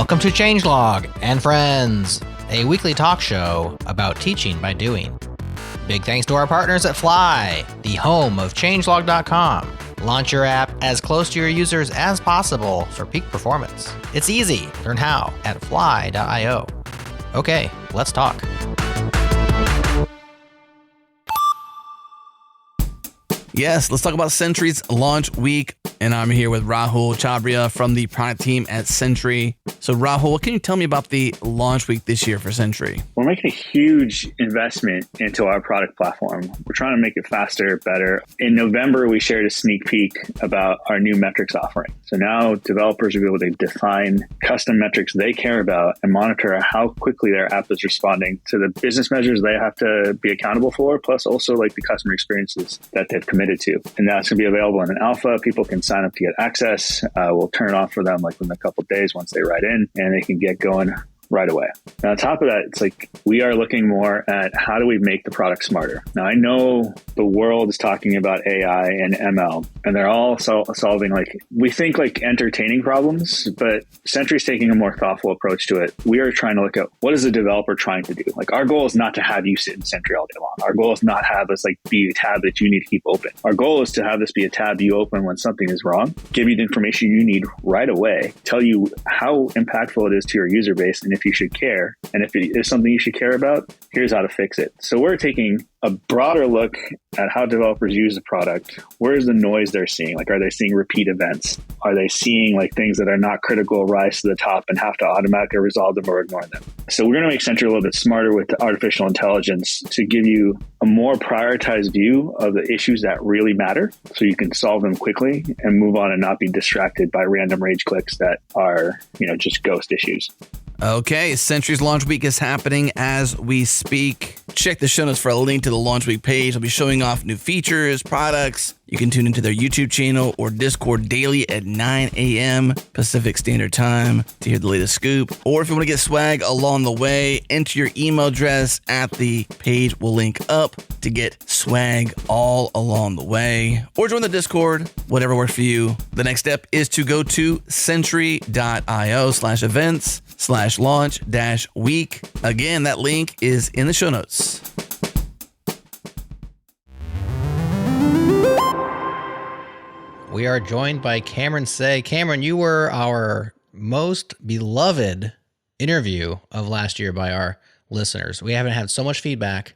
Welcome to Changelog and Friends, a weekly talk show about teaching by doing. Big thanks to our partners at Fly, the home of changelog.com. Launch your app as close to your users as possible for peak performance. It's easy. Learn how at fly.io. Okay, let's talk. Yes, let's talk about Sentry's launch week. And I'm here with Rahul Chabria from the product team at Sentry. So Rahul, what can you tell me about the launch week this year for Sentry? We're making a huge investment into our product platform. We're trying to make it faster, better. In November, we shared a sneak peek about our new metrics offering. So now developers will be able to define custom metrics they care about and monitor how quickly their app is responding to the business measures they have to be accountable for, plus also like the customer experiences that they've committed to. And that's going to be available in an alpha. People can sign up to get access. We'll turn it on for them like within a couple of days once they write in, and they can get going right away. And on top of that, it's like we are looking more at how do we make the product smarter. Now, I know the world is talking about AI and ML, and they're all solving like, we think like entertaining problems, but Sentry's taking a more thoughtful approach to it. We are trying to look at what is the developer trying to do? Like our goal is not to have you sit in Sentry all day long. Our goal is not have this like be a tab that you need to keep open. Our goal is to have this be a tab you open when something is wrong, give you the information you need right away, tell you how impactful it is to your user base, and if you should care. And if it is something you should care about, here's how to fix it. So we're taking a broader look at how developers use the product. Where's the noise they're seeing? Like, are they seeing repeat events? Are they seeing like things that are not critical rise to the top and have to automatically resolve them or ignore them? So we're going to make Sentry a little bit smarter with artificial intelligence to give you a more prioritized view of the issues that really matter so you can solve them quickly and move on and not be distracted by random rage clicks that are, just ghost issues. Okay, Sentry's launch week is happening as we speak. Check the show notes for a link to the launch week page. I'll be showing off new features, products. You can tune into their YouTube channel or Discord daily at 9 a.m. Pacific Standard Time to hear the latest scoop. Or if you want to get swag along the way, enter your email address at the page. We'll link up to get swag all along the way. Or join the Discord, whatever works for you. The next step is to go to sentry.io/events/launch-week. Again, that link is in the show notes. We are joined by Cameron Seay. Cameron, you were our most beloved interview of last year by our listeners. We haven't had so much feedback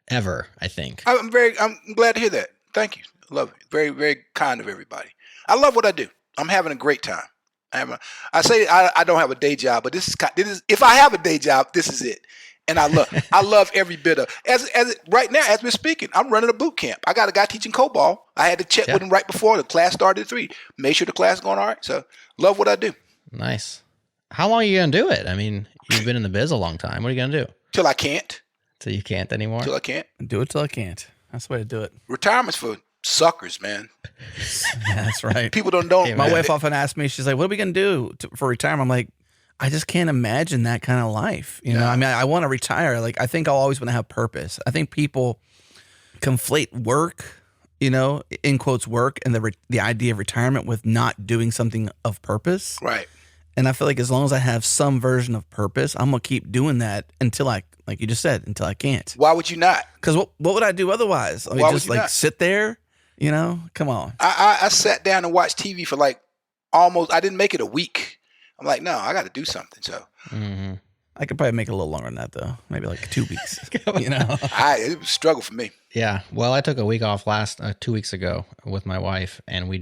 ever, I think. I'm glad to hear that. Thank you. I love it. Very, very kind of everybody. I love what I do. I'm having a great time. I say I don't have a day job, but this is if I have a day job, this is it. And I love every bit of as right now as we're speaking. I'm running a boot camp. I got a guy teaching COBOL. I had to check with him right before the class started at 3. Make sure the class is going all right. So love what I do. Nice. How long are you gonna do it? I mean, you've been in the biz a long time. What are you gonna do? Till I can't. Till you can't anymore? Till I can't. Do it till I can't. That's the way to do it. Retirement's for suckers, man. Yeah, that's right. People don't know. My wife often asks me, she's like, what are we going to do for retirement? I'm like, I just can't imagine that kind of life. You know, I mean, I want to retire. Like, I think I'll always want to have purpose. I think people conflate work, in quotes work, and the idea of retirement with not doing something of purpose. Right. And I feel like as long as I have some version of purpose, I'm going to keep doing that until like you just said, until I can't. Why would you not? Because what would I do otherwise? I mean, just like sit there, come on. I sat down and watched TV for like I didn't make it a week. I'm like, no, I got to do something. So I could probably make it a little longer than that though. Maybe like 2 weeks, It was a struggle for me. Yeah. Well, I took a week off 2 weeks ago with my wife, and we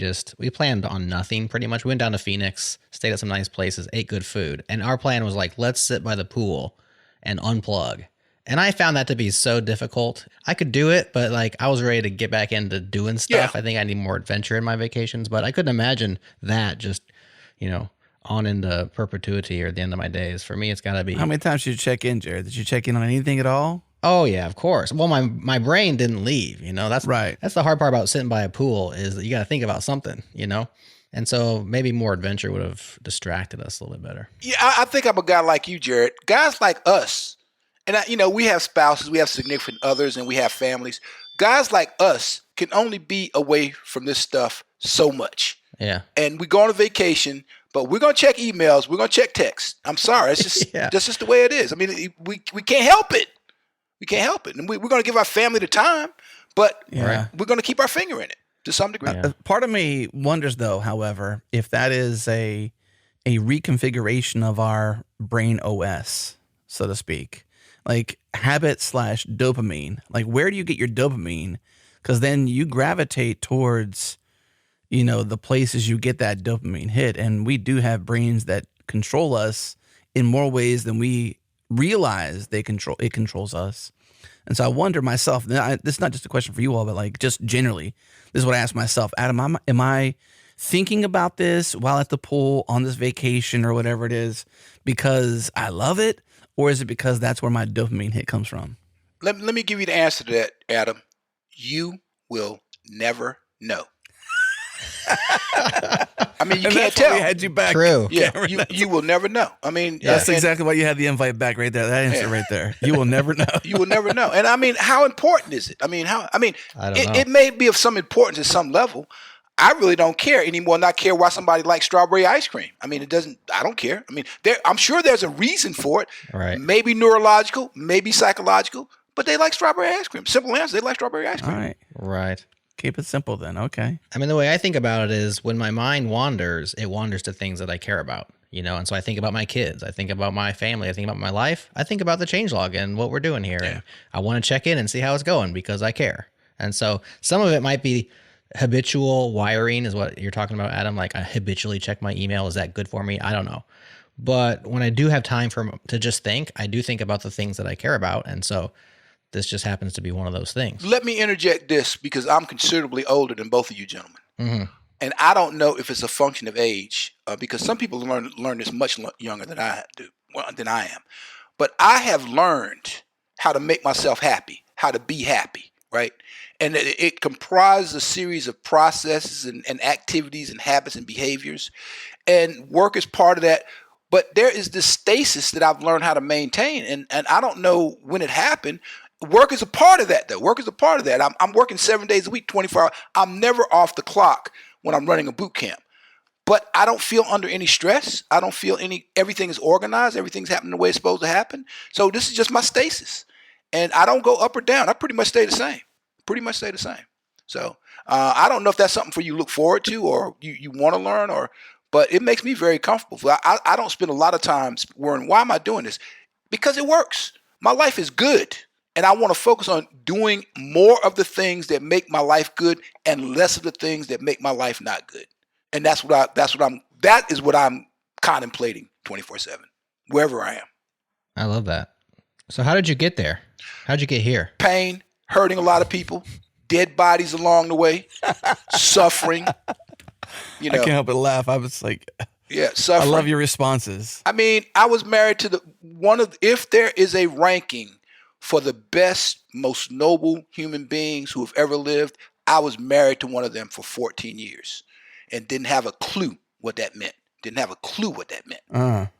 planned on nothing pretty much. We went down to Phoenix, stayed at some nice places, ate good food. And our plan was like, let's sit by the pool and unplug. And I found that to be so difficult. I could do it, but like I was ready to get back into doing stuff. Yeah. I think I need more adventure in my vacations, but I couldn't imagine that just, on into perpetuity or the end of my days. For me, it's got to be. How many times did you check in, Jared? Did you check in on anything at all? Oh yeah, of course. Well, my brain didn't leave, That's right. That's the hard part about sitting by a pool is that you got to think about something, And so maybe more adventure would have distracted us a little bit better. Yeah, I think I'm a guy like you, Jared. Guys like us, and we have spouses, we have significant others, and we have families. Guys like us can only be away from this stuff so much. Yeah. And we go on a vacation, But we're gonna check emails. We're gonna check text. I'm sorry. It's just Yeah. that's just the way it is. I mean, we can't help it. We can't help it, and we're gonna give our family the time, but Yeah. we're gonna keep our finger in it to some degree. Yeah. Part of me wonders, though, however, if that is a reconfiguration of our brain OS, so to speak, like habit / dopamine. Like, where do you get your dopamine? Because then you gravitate towards, the places you get that dopamine hit. And we do have brains that control us in more ways than we realize it controls us. And so I wonder myself, this is not just a question for you all, but like just generally, this is what I ask myself, Adam, am I thinking about this while at the pool on this vacation or whatever it is because I love it? Or is it because that's where my dopamine hit comes from? Let me give you the answer to that, Adam. You will never know. I mean, you And can't that's why tell. we had you back. True. Yeah, Cameron. you will never know. I mean, That's and exactly why you had the invite back right there. That answer Yeah. right there. You will never know. you will never know. And I mean, how important is it? I mean, I don't know. it may be of some importance at some level. I really don't care anymore. Not care why somebody likes strawberry ice cream. I mean, I don't care. I mean, I'm sure there's a reason for it. Right. Maybe neurological, maybe psychological, but they like strawberry ice cream. Simple answer. They like strawberry ice All cream. right. Right. Keep it simple then. Okay. I mean, the way I think about it is when my mind wanders, it wanders to things that I care about, and so I think about my kids, I think about my family, I think about my life, I think about the changelog and what we're doing here. And I want to check in and see how it's going because I care. And so some of it might be habitual wiring is what you're talking about, Adam. Like I habitually check my email. Is that good for me? I don't know. But when I do have time to just think, I do think about the things that I care about. And so this just happens to be one of those things. Let me interject this because I'm considerably older than both of you gentlemen. Mm-hmm. And I don't know if it's a function of age because some people learn this much younger than I do, than I am. But I have learned how to make myself happy, how to be happy, right? And it comprises a series of processes and activities and habits and behaviors. And work is part of that. But there is this stasis that I've learned how to maintain. And I don't know when it happened. Work is a part of that, though. Work is a part of that. I'm working 7 days a week, 24 hours. I'm never off the clock when I'm running a boot camp. But I don't feel under any stress. I don't feel everything is organized. Everything's happening the way it's supposed to happen. So this is just my stasis. And I don't go up or down. I pretty much stay the same. So I don't know if that's something for you to look forward to or you want to learn, but it makes me very comfortable. I don't spend a lot of time worrying, why am I doing this? Because it works. My life is good. And I want to focus on doing more of the things that make my life good and less of the things that make my life not good. And that is what I'm contemplating 24/7, wherever I am. I love that. So how did you get there? How'd you get here? Pain, hurting a lot of people, dead bodies along the way, suffering. I can't help but laugh. I was like, Yeah, suffering. I love your responses. I mean, I was married to if there is a ranking for the best, most noble human beings who have ever lived, I was married to one of them for 14 years and didn't have a clue what that meant.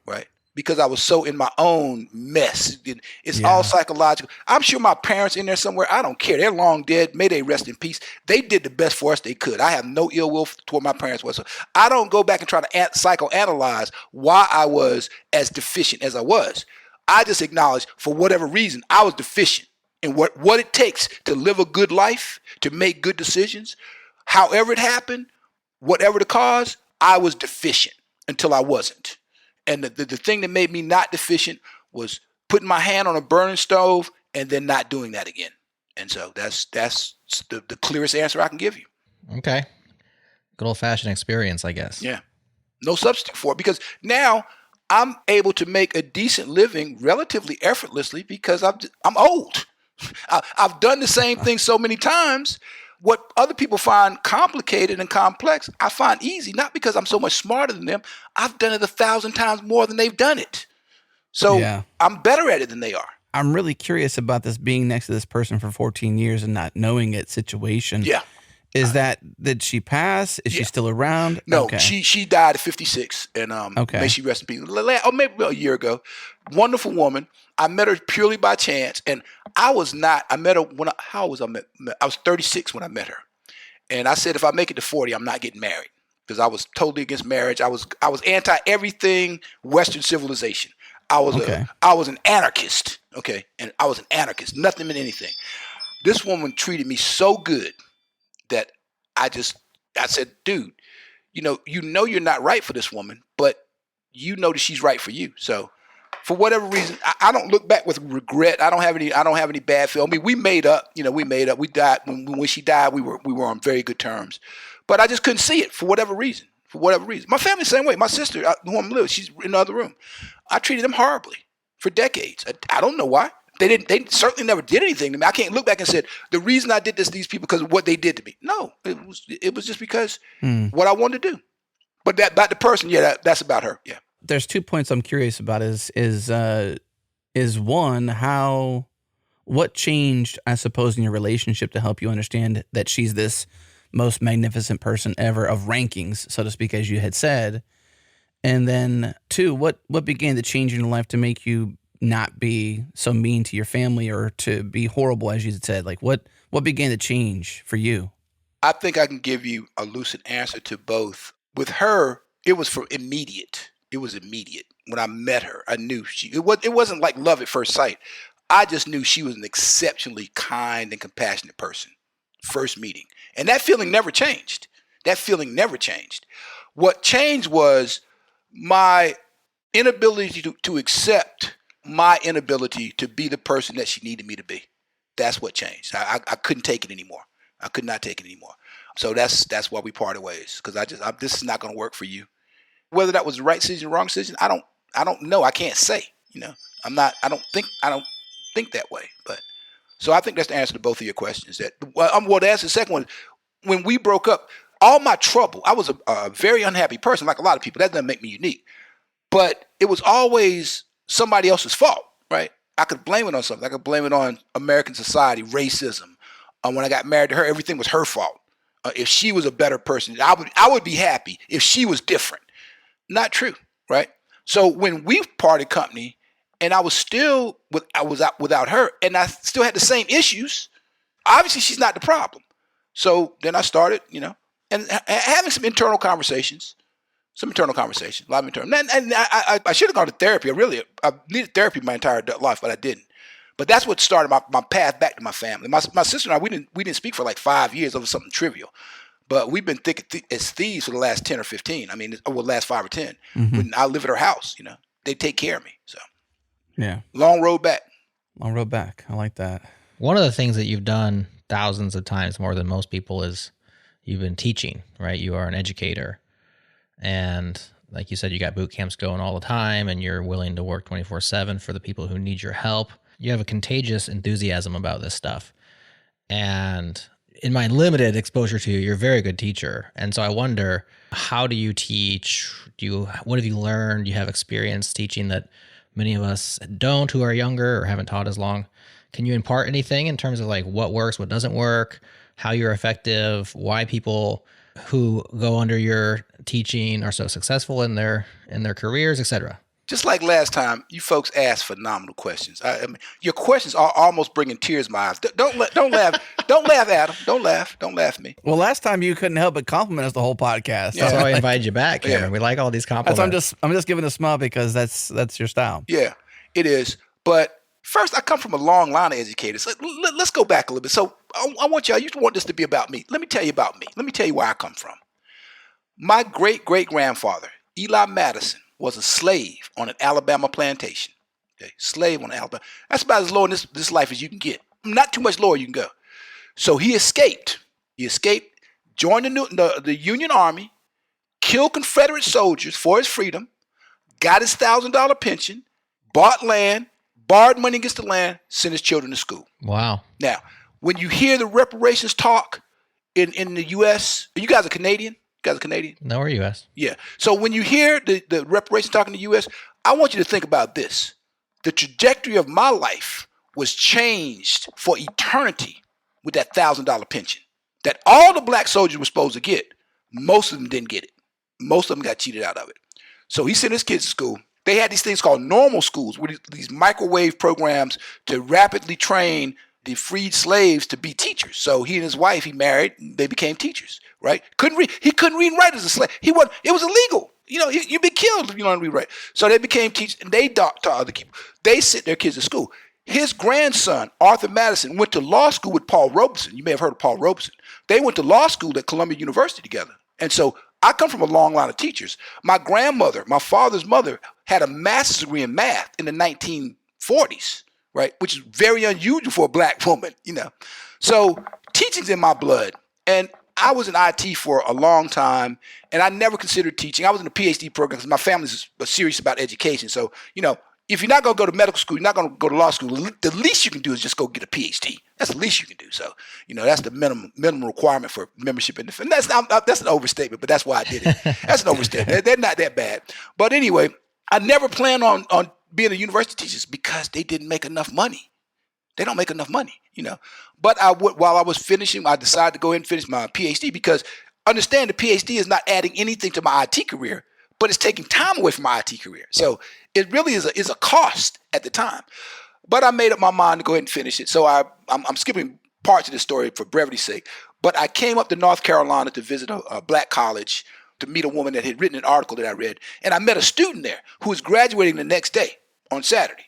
Right? Because I was so in my own mess. It's all psychological. I'm sure my parents in there somewhere, I don't care. They're long dead. May they rest in peace. They did the best for us they could. I have no ill will toward my parents whatsoever. I don't go back and try to psychoanalyze why I was as deficient as I was. I just acknowledge for whatever reason I was deficient in what it takes to live a good life, to make good decisions. However it happened, whatever the cause, I was deficient until I wasn't. And the thing that made me not deficient was putting my hand on a burning stove and then not doing that again. And so that's the clearest answer I can give you. Okay. Good old fashioned experience, I guess. Yeah. No substitute for it because now I'm able to make a decent living relatively effortlessly because I'm old. I've done the same thing so many times. What other people find complicated and complex, I find easy, not because I'm so much smarter than them. I've done it 1,000 times more than they've done it. So I'm better at it than they are. I'm really curious about this being next to this person for 14 years and not knowing it situation. Yeah. Did she pass? Is she still around? No, Okay. she died at 56, and may she rest in peace. Or maybe a year ago. Wonderful woman. I met her purely by chance, and I met her when I was 36 when I met her, and I said if I make it to 40, I'm not getting married. because I was totally against marriage. I was anti everything Western civilization. I was an anarchist. Okay, and I was an anarchist. Nothing meant anything. This woman treated me so good that I said, dude, you're not right for this woman, but you know that she's right for you. So for whatever reason, I don't look back with regret. I don't have any bad feel. I mean, we made up. We made up. We died when she died. We were on very good terms, but I just couldn't see it for whatever reason. My family the same way. My sister, who I'm living, she's in the other room. I treated them horribly for decades. I don't know why. They certainly never did anything to me. I can't look back and say the reason I did this to these people because of what they did to me. No, it was just because what I wanted to do. But about the person, that's about her. Yeah. There's 2 points I'm curious about. Is one, what changed, I suppose, in your relationship to help you understand that she's this most magnificent person ever of rankings, so to speak, as you had said. And then 2, what began to change in your life to make you not be so mean to your family or to be horrible, as you said? Like what began to change for you? I think I can give you a lucid answer to both. With her, it was immediate. It was immediate. When I met her, I knew it wasn't like love at first sight. I just knew she was an exceptionally kind and compassionate person. First meeting. And that feeling never changed. What changed was my inability to accept my inability to be the person that she needed me to be. That's what changed. I couldn't take it anymore. I could not take it anymore. So that's why we parted ways. Because this is not going to work for you. Whether that was the right decision, wrong decision, I don't know. I can't say. I don't think that way. But so I think that's the answer to both of your questions. To answer the second one, when we broke up, all my trouble, I was a very unhappy person, like a lot of people. That doesn't make me unique. But it was always somebody else's fault, right? I could blame it on something. I could blame it on American society, racism. When I got married to her, everything was her fault. If she was a better person, I would be happy if she was different. Not true, right? So when we parted company, and I was out without her, and I still had the same issues. Obviously, she's not the problem. So then I started, and having some internal conversations. A lot of internal. And I should have gone to therapy. I needed therapy my entire life, but I didn't. But that's what started my path back to my family. My sister and I, we didn't speak for like 5 years over something trivial. But we've been thick as thieves for the last 10 or 15. I mean, over the last 5 or 10. Mm-hmm. When I live at her house, they take care of me. So, yeah. Long road back. I like that. One of the things that you've done thousands of times more than most people is you've been teaching, right? You are an educator. And like you said, you got boot camps going all the time and you're willing to work 24/7 for the people who need your help. You have a contagious enthusiasm about this stuff. And in my limited exposure to you, you're a very good teacher. And so I wonder, how do you teach? What have you learned? Do you have experience teaching that many of us don't, who are younger or haven't taught as long? Can you impart anything in terms of like what works, what doesn't work, how you're effective, why people who go under your teaching are so successful in their careers, etc.? Just like last time, you folks asked phenomenal questions. I mean, your questions are almost bringing tears to my eyes. Don't laugh. Don't laugh, Adam. Don't laugh at me. Well, last time you couldn't help but compliment us the whole podcast. That's why I invited you back, Cameron. Yeah. We like all these compliments. I'm just giving a smile because that's your style. Yeah, it is. But first, I come from a long line of educators. Let's go back a little bit. So I want y'all. You want this to be about me. Let me tell you about me. Let me tell you where I come from. My great-great-grandfather, Eli Madison, was a slave on an Alabama plantation. Okay, slave on Alabama. That's about as low in this life as you can get. Not too much lower you can go. So he escaped. Joined the Union Army, killed Confederate soldiers for his freedom, got his $1,000 pension, bought land, borrowed money against the land, sent his children to school. Wow. Now, when you hear the reparations talk in the U.S., you guys are Canadian? You guys are Canadian? No, we're U.S. Yeah. So when you hear the reparations talk in the U.S., I want you to think about this. The trajectory of my life was changed for eternity with that $1,000 pension that all the black soldiers were supposed to get. Most of them didn't get it. Most of them got cheated out of it. So he sent his kids to school. They had these things called normal schools, with these microwave programs to rapidly train the freed slaves to be teachers. So he and his wife, he married, they became teachers. right? Couldn't read. He couldn't read and write as a slave. It was illegal. You'd be killed if you learn to read and write. So they became teachers, and they taught other people. They sent their kids to school. His grandson, Arthur Madison, went to law school with Paul Robeson. You may have heard of Paul Robeson. They went to law school at Columbia University together. And so I come from a long line of teachers. My grandmother, my father's mother, had a master's degree in math in the 1940s, right? Which is very unusual for a black woman, So teaching's in my blood. And I was in IT for a long time, and I never considered teaching. I was in a PhD program because my family's serious about education. So, if you're not going to go to medical school, you're not going to go to law school, the least you can do is just go get a PhD. That's the least you can do. So, that's the minimum requirement for membership in the. And that's an overstatement, but that's why I did it. That's an overstatement. They're not that bad. But anyway, I never planned on being a university teacher because they didn't make enough money. They don't make enough money, But while I was finishing, I decided to go ahead and finish my PhD because understand the PhD is not adding anything to my IT career, but it's taking time away from my IT career. So it really is a cost at the time. But I made up my mind to go ahead and finish it. So I'm skipping parts of the story for brevity's sake. But I came up to North Carolina to visit a black college to meet a woman that had written an article that I read. And I met a student there who was graduating the next day on Saturday.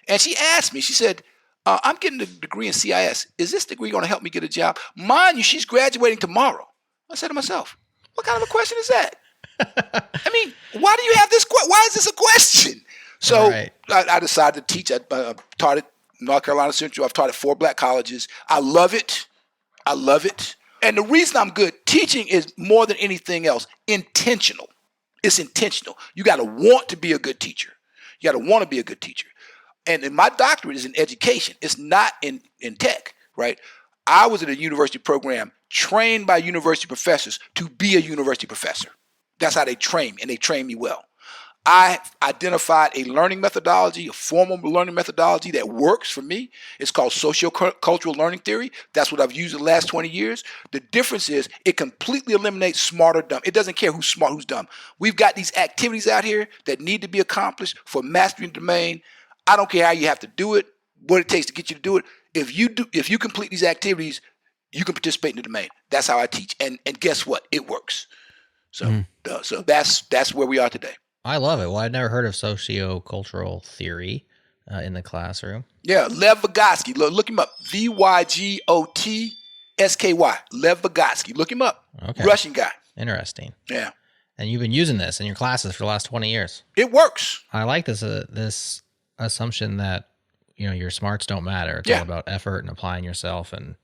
And she asked me, she said, I'm getting a degree in CIS. Is this degree going to help me get a job? Mind you, she's graduating tomorrow. I said to myself, what kind of a question is that? I mean, why do you have this? Why is this a question? So right. I decided to teach. I taught at North Carolina Central. I've taught at 4 black colleges. I love it. And the reason I'm good, teaching is more than anything else, intentional. It's intentional. You got to want to be a good teacher. You got to want to be a good teacher. And my doctorate is in education. It's not in tech, right? I was in a university program trained by university professors to be a university professor. That's how they train me, and they train me well. I identified a learning methodology, a formal learning methodology that works for me. It's called sociocultural learning theory. That's what I've used in the last 20 years. The difference is it completely eliminates smart or dumb. It doesn't care who's smart, who's dumb. We've got these activities out here that need to be accomplished for mastering the domain. I don't care how you have to do it, what it takes to get you to do it. If you complete these activities, you can participate in the domain. That's how I teach. And guess what? It works. So that's where we are today. I love it. Well, I'd never heard of sociocultural theory in the classroom. Yeah, Lev Vygotsky. Look him up. Vygotsky. Lev Vygotsky. Look him up. Okay. Russian guy. Interesting. Yeah. And you've been using this in your classes for the last 20 years. It works. I like this assumption that your smarts don't matter. It's all about effort and applying yourself, and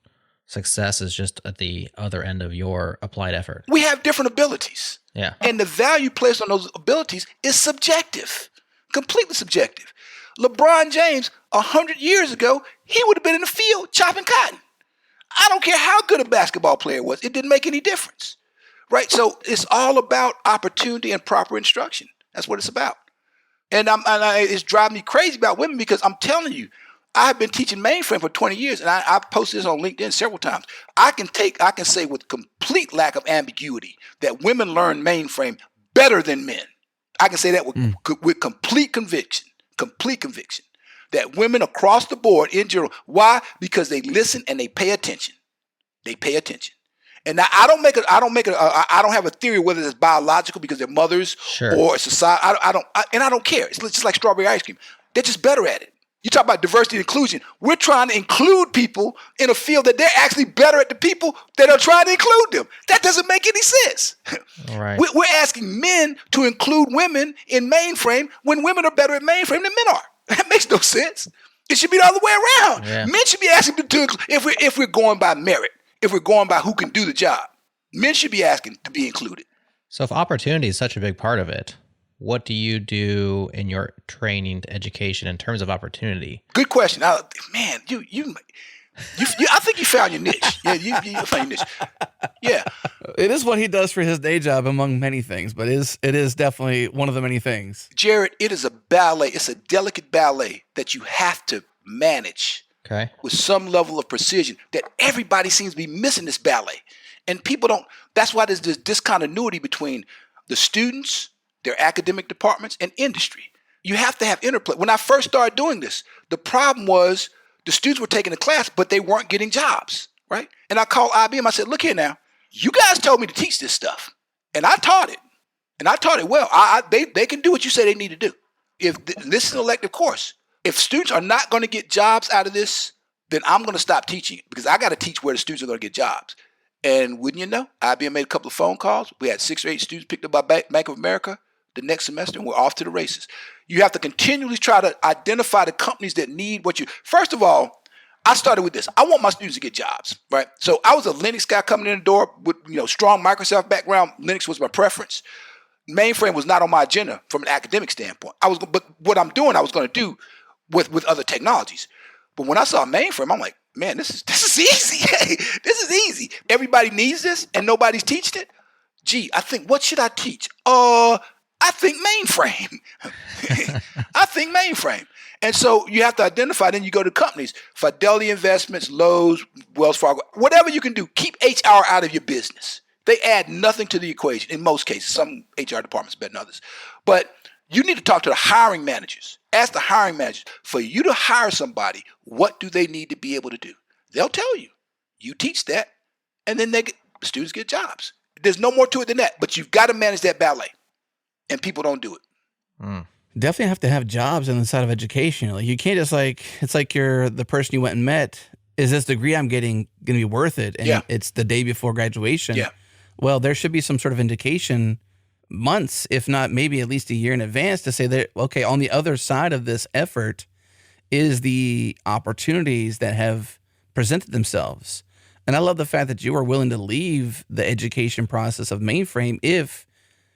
success is just at the other end of your applied effort. We have different abilities. Yeah. And the value placed on those abilities is subjective, completely subjective. LeBron James, 100 years ago, he would have been in the field chopping cotton. I don't care how good a basketball player was. It didn't make any difference, right? So it's all about opportunity and proper instruction. That's what it's about. And it's driving me crazy about women because I'm telling you, I've been teaching mainframe for 20 years, and I've posted this on LinkedIn several times. I can say with complete lack of ambiguity that women learn mainframe better than men. I can say that with complete conviction that women across the board in general. Why? Because they listen and they pay attention. And now I don't have a theory whether it's biological because they're mothers or society. I don't care. It's just like strawberry ice cream. They're just better at it. You talk about diversity and inclusion. We're trying to include people in a field that they're actually better at the people that are trying to include them. That doesn't make any sense. All right. We're asking men to include women in mainframe when women are better at mainframe than men are. That makes no sense. It should be the other way around. Yeah. Men should be asking to if we're going by merit, if we're going by who can do the job, men should be asking to be included. So if opportunity is such a big part of it, what do you do in your training to education in terms of opportunity? Good question. Man, I think you found your niche. Yeah, you found your niche. Yeah. It is what he does for his day job among many things, but it is definitely one of the many things. Jared, it is a ballet. It's a delicate ballet that you have to manage with some level of precision that everybody seems to be missing this ballet. And people don't, that's why there's this discontinuity between the students, their academic departments, and industry. You have to have interplay. When I first started doing this, the problem was the students were taking the class, but they weren't getting jobs, right? And I called IBM. I said, look here now. You guys told me to teach this stuff, and I taught it, and I taught it well. They can do what you say they need to do. If this is an elective course, if students are not going to get jobs out of this, then I'm going to stop teaching it because I got to teach where the students are going to get jobs. And wouldn't you know, IBM made a couple of phone calls. We had 6 or 8 students picked up by Bank of America the next semester, and we're off to the races. You have to continually try to identify the companies that need what you. First of all, I started with this. I want my students to get jobs, right? So I was a Linux guy coming in the door with strong Microsoft background. Linux was my preference. Mainframe was not on my agenda from an academic standpoint. But what I'm doing, I was going to do with other technologies. But when I saw mainframe, I'm like, man, this is easy. Hey, this is easy. Everybody needs this, and nobody's teaching it. Gee, I think, what should I teach? I think mainframe. I think mainframe. And so you have to identify, then you go to companies, Fidelity Investments, Lowe's, Wells Fargo, whatever you can do, keep HR out of your business. They add nothing to the equation in most cases. Some HR departments better than others. But you need to talk to the hiring managers. Ask the hiring managers, for you to hire somebody, what do they need to be able to do? They'll tell you. You teach that, and then the students get jobs. There's no more to it than that, but you've got to manage that ballet, and people don't do it. Definitely have to have jobs on the side of education. Like, you can't just it's like you're the person you went and met. Is this degree I'm getting going to be worth it? And it's the day before graduation. Yeah. Well, there should be some sort of indication months, if not maybe at least a year in advance, to say that, okay, on the other side of this effort is the opportunities that have presented themselves. And I love the fact that you are willing to leave the education process of mainframe if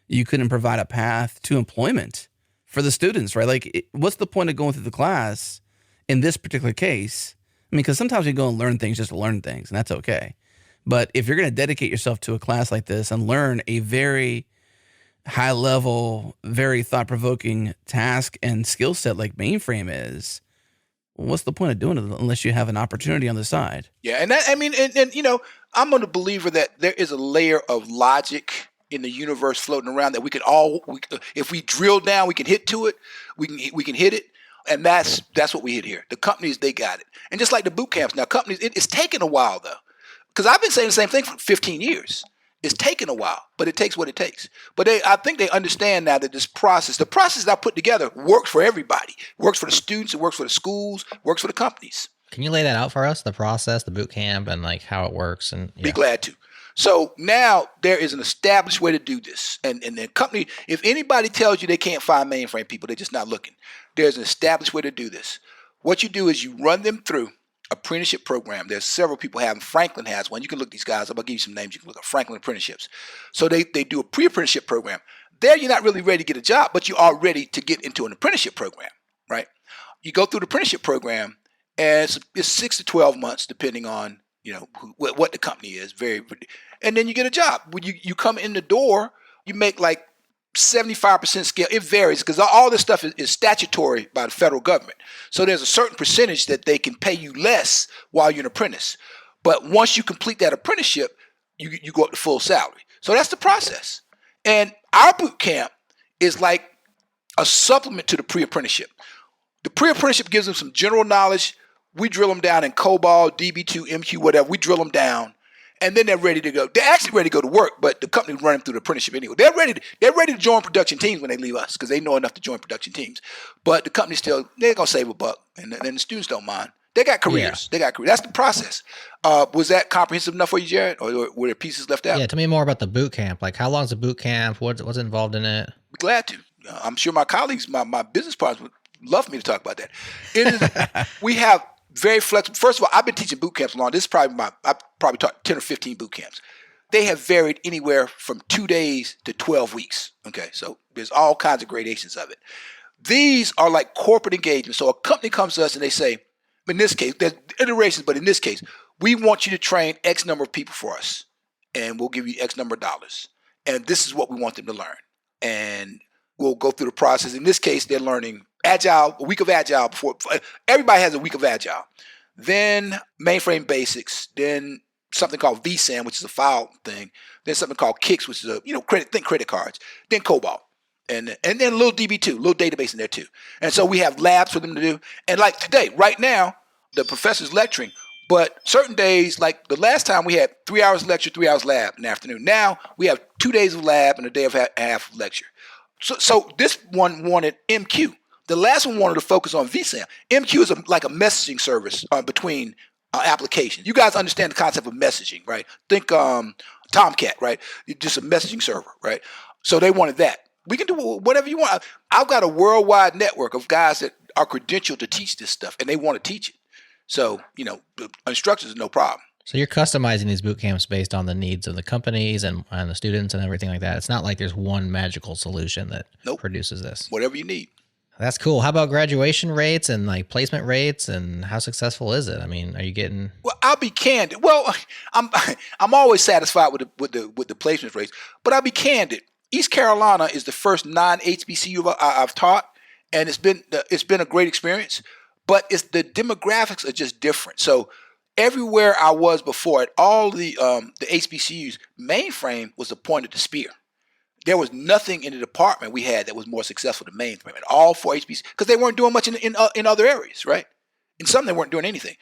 you couldn't provide a path to employment for the students, right? Like, what's the point of going through the class in this particular case? I mean, because sometimes we go and learn things just to learn things, and that's okay. But if you're going to dedicate yourself to a class like this and learn a very high level, very thought provoking task and skill set like mainframe is, what's the point of doing it unless you have an opportunity on the side? Yeah, and that, I mean, and I'm a believer that there is a layer of logic in the universe floating around that we can if we drill down, we can hit to it. We can hit it, and that's what we hit here. The companies, they got it, and just like the boot camps now, companies, it's taken a while though, because I've been saying the same thing for 15 years. It's taken a while, but it takes what it takes. But I think they understand now that the process that I put together works for everybody. Works for the students, it works for the schools, works for the companies. Can you lay that out for us, the process, the boot camp, and like how it works? And Be glad to. So now there is an established way to do this. And the company, if anybody tells you they can't find mainframe people, they're just not looking. There's an established way to do this. What you do is you run them through apprenticeship program. There's several people have them. Franklin has one. You can look these guys up. I'll give you some names. You can look up Franklin Apprenticeships. So they do a pre-apprenticeship program. There you're not really ready to get a job, but you are ready to get into an apprenticeship program, right? You go through the apprenticeship program, and it's 6 to 12 months, depending on what the company is. And then you get a job. When you come in the door, you make like 75% scale. It varies because all this stuff is statutory by the federal government. So there's a certain percentage that they can pay you less while you're an apprentice. But once you complete that apprenticeship, you go up to full salary. So that's the process. And our boot camp is like a supplement to the pre-apprenticeship. The pre-apprenticeship gives them some general knowledge. We drill them down in COBOL, DB2, MQ, whatever. We drill them down. And then they're ready to go. They're actually ready to go to work, but the company run them through the apprenticeship anyway. They're ready to join production teams when they leave us because they know enough to join production teams. But the company they're going to save a buck, and the students don't mind. They got careers. Yeah. They got careers. That's the process. Was that comprehensive enough for you, Jared, or were there pieces left out? Yeah, tell me more about the boot camp. Like, how long is the boot camp? What's involved in it? Be glad to. I'm sure my colleagues, my business partners would love for me to talk about that. It is. We have very flexible. First of all, I've been teaching boot camps long. This is I've probably taught 10 or 15 boot camps. They have varied anywhere from 2 days to 12 weeks. Okay, so there's all kinds of gradations of it. These are like corporate engagements. So a company comes to us and they say, in this case, there's iterations, but in this case, we want you to train X number of people for us, and we'll give you X number of dollars. And this is what we want them to learn. And we'll go through the process. In this case, they're learning Agile, a week of Agile before. Everybody has a week of Agile. Then mainframe basics. Then something called vSAN, which is a file thing. Then something called Kix, which is credit cards. Then COBOL. And then a little DB2, a little database in there too. And so we have labs for them to do. And like today, right now, the professor's lecturing. But certain days, like the last time we had 3 hours lecture, 3 hours lab in the afternoon. Now we have 2 days of lab and a day of half of lecture. So this one wanted MQ. The last one wanted to focus on vSAM. MQ is like a messaging service between applications. You guys understand the concept of messaging, right? Think Tomcat, right? It's just a messaging server, right? So they wanted that. We can do whatever you want. I've got a worldwide network of guys that are credentialed to teach this stuff, and they want to teach it. So, the instructions is no problem. So you're customizing these boot camps based on the needs of the companies and the students and everything like that. It's not like there's one magical solution that produces this. Whatever you need. That's cool. How about graduation rates and like placement rates, and how successful is it? I mean, are you getting? Well, I'll be candid. Well, I'm always satisfied with the placement rates, but I'll be candid. East Carolina is the first non-HBCU I've taught, and it's been a great experience. But the demographics are just different. So everywhere I was before, at all the HBCUs, mainframe was the point of the spear. There was nothing in the department we had that was more successful than mainframe. And all 4 HBCUs, because they weren't doing much in other areas, right? In some, they weren't doing anything.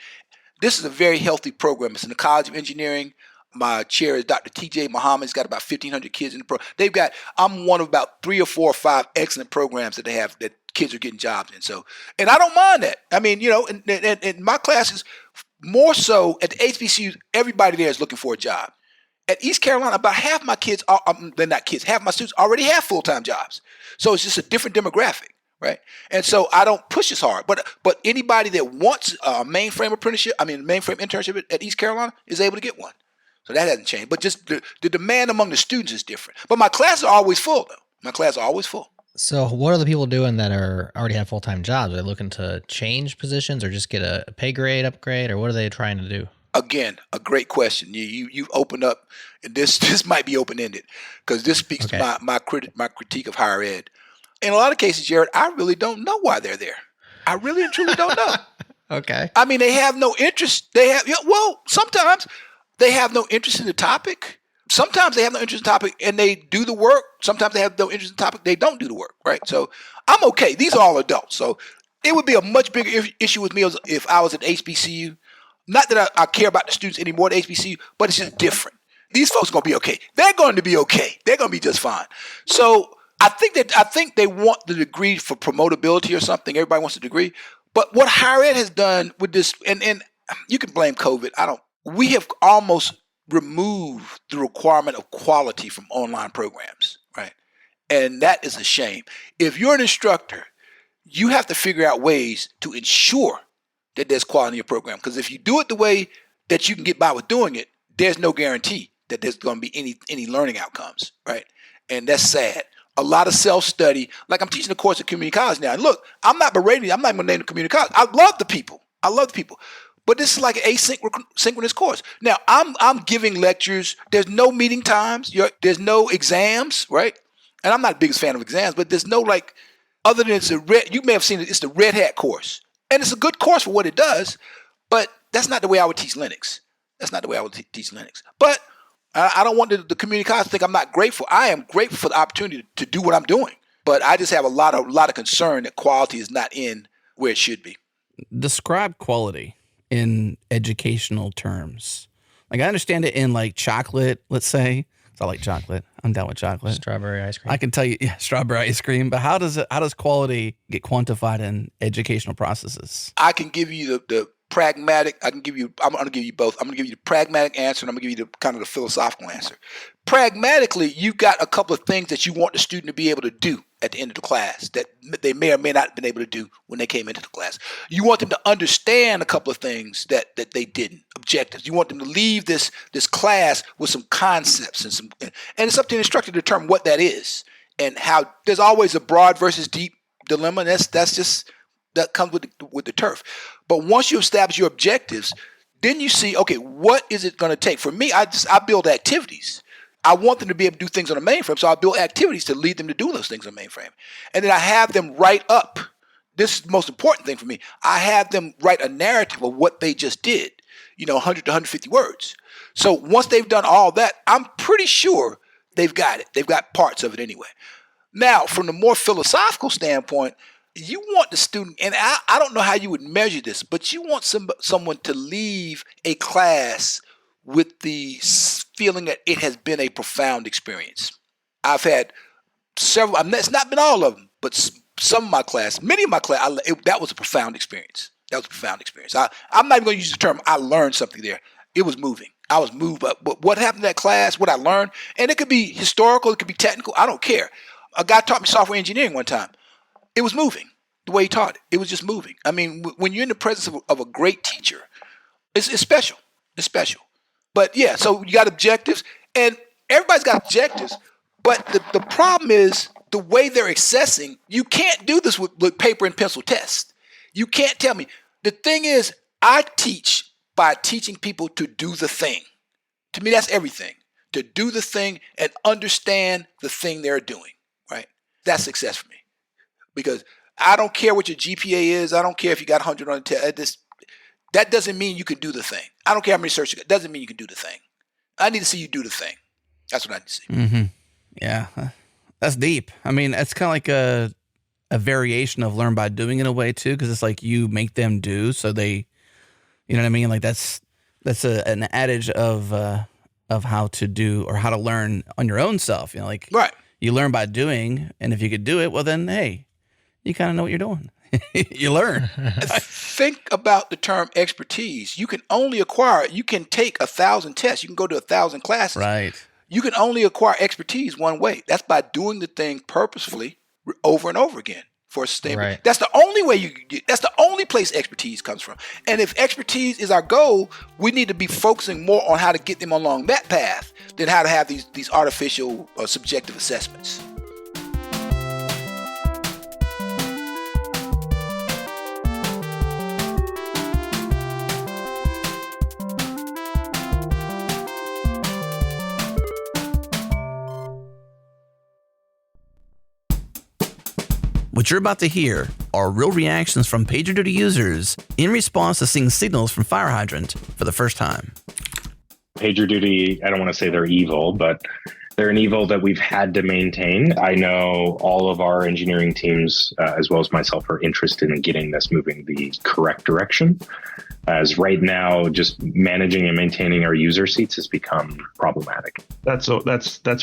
This is a very healthy program. It's in the College of Engineering. My chair is Dr. TJ Muhammad. He's got about 1,500 kids in the program. I'm one of about 3 or 4 or 5 excellent programs that they have that kids are getting jobs in. So, and I don't mind that. I mean, in my classes, more so at the HBCUs, everybody there is looking for a job. At East Carolina, about half my kids half my students already have full-time jobs. So it's just a different demographic, right? And so I don't push as hard. But anybody that wants a mainframe internship at East Carolina is able to get one. So that hasn't changed. But just the demand among the students is different. But my classes are always full, though. My classes are always full. So what are the people doing that already have full-time jobs? Are they looking to change positions or just get a pay grade upgrade, or what are they trying to do? Again, a great question. You've opened up, and this might be open-ended because this speaks to my critique of higher ed. In a lot of cases, Jared, I really don't know why they're there. I really and truly don't know. Okay. I mean, they have no interest. Sometimes they have no interest in the topic. Sometimes they have no interest in the topic and they do the work. Sometimes they have no interest in the topic. They don't do the work, right? So I'm okay. These are all adults. So it would be a much bigger issue with me if I was at HBCU. Not that I care about the students anymore at HBCU, but it's just different. These folks are going to be okay. They're going to be okay. They're going to be just fine. So I think they want the degree for promotability or something. Everybody wants a degree. But what higher ed has done with this, and you can blame COVID. We have almost removed the requirement of quality from online programs, right? And that is a shame. If you're an instructor, you have to figure out ways to ensure that there's quality in your program. Because if you do it the way that you can get by with doing it, there's no guarantee that there's going to be any learning outcomes, right? And that's sad. A lot of self-study. Like I'm teaching a course at community college now. And look, I'm not berating. I'm not even going to name the community college. I love the people. But this is like an asynchronous course. Now, I'm giving lectures. There's no meeting times. There's no exams, right? And I'm not the biggest fan of exams, but there's no other than you may have seen it, it's the Red Hat course. And it's a good course for what it does, but that's not the way I would teach Linux. But I don't want the community college to think I'm not grateful. I am grateful for the opportunity to do what I'm doing. But I just have a lot of concern that quality is not in where it should be. Describe quality in educational terms. Like I understand it in chocolate, let's say. So I like chocolate. I'm down with chocolate. Strawberry ice cream. I can tell you, strawberry ice cream. But how does quality get quantified in educational processes? I can give you the pragmatic. I'm going to give you both. I'm going to give you the pragmatic answer, and I'm going to give you the kind of the philosophical answer. Pragmatically, you've got a couple of things that you want the student to be able to do at the end of the class that they may or may not have been able to do when they came into the class. You want them to understand a couple of things that they didn't, objectives. You want them to leave this class with some concepts and it's up to the instructor to determine what that is and how. There's always a broad versus deep dilemma. And that comes with the turf. But once you establish your objectives, then you see, okay, what is it going to take? For me, I build activities. I want them to be able to do things on a mainframe, so I build activities to lead them to do those things on a mainframe. And then I have them write up. This is the most important thing for me. I have them write a narrative of what they just did, 100 to 150 words. So once they've done all that, I'm pretty sure they've got it. They've got parts of it anyway. Now, from the more philosophical standpoint, you want the student, and I don't know how you would measure this, but you want someone to leave a class with the feeling that it has been a profound experience. I've had several, it's not been all of them, but some of my class, many of my class, that was a profound experience. That was a profound experience. I'm not even going to use the term, I learned something there. It was moving. I was moved, but what happened in that class, what I learned, and it could be historical, it could be technical, I don't care. A guy taught me software engineering one time. It was moving. The way he taught it, it was just moving. I mean, when you're in the presence of a great teacher, it's special. It's special. But yeah, so you got objectives, and everybody's got objectives. But the problem is the way they're assessing. You can't do this with paper and pencil tests. You can't tell me. The thing is, I teach by teaching people to do the thing. To me, that's everything. To do the thing and understand the thing they're doing, right? That's success for me. Because I don't care what your GPA is. I don't care if you got 100 on the test. That doesn't mean you can do the thing. I don't care how many searches you got. Doesn't mean you can do the thing. I need to see you do the thing. That's what I need to see. Mm-hmm. Yeah, that's deep. I mean, that's kind of like a variation of learn by doing in a way too, because it's like you make them do, so they, you know what I mean? Like that's an adage of how to do or how to learn on your own self. You know, like right. You learn by doing, and if you could do it, well then, hey, you kind of know what you're doing. You learn. Think about the term expertise. You can only acquire, you can take 1,000 tests. You can go to 1,000 classes. Right. You can only acquire expertise one way. That's by doing the thing purposefully over and over again for a sustainable. Right. That's the only way that's the only place expertise comes from. And if expertise is our goal, we need to be focusing more on how to get them along that path than how to have these artificial or subjective assessments. What you're about to hear are real reactions from PagerDuty users in response to seeing signals from Fire Hydrant for the first time. PagerDuty, I don't want to say they're evil, but they're an evil that we've had to maintain. I know all of our engineering teams, as well as myself, are interested in getting this moving the correct direction. As right now, just managing and maintaining our user seats has become problematic. That's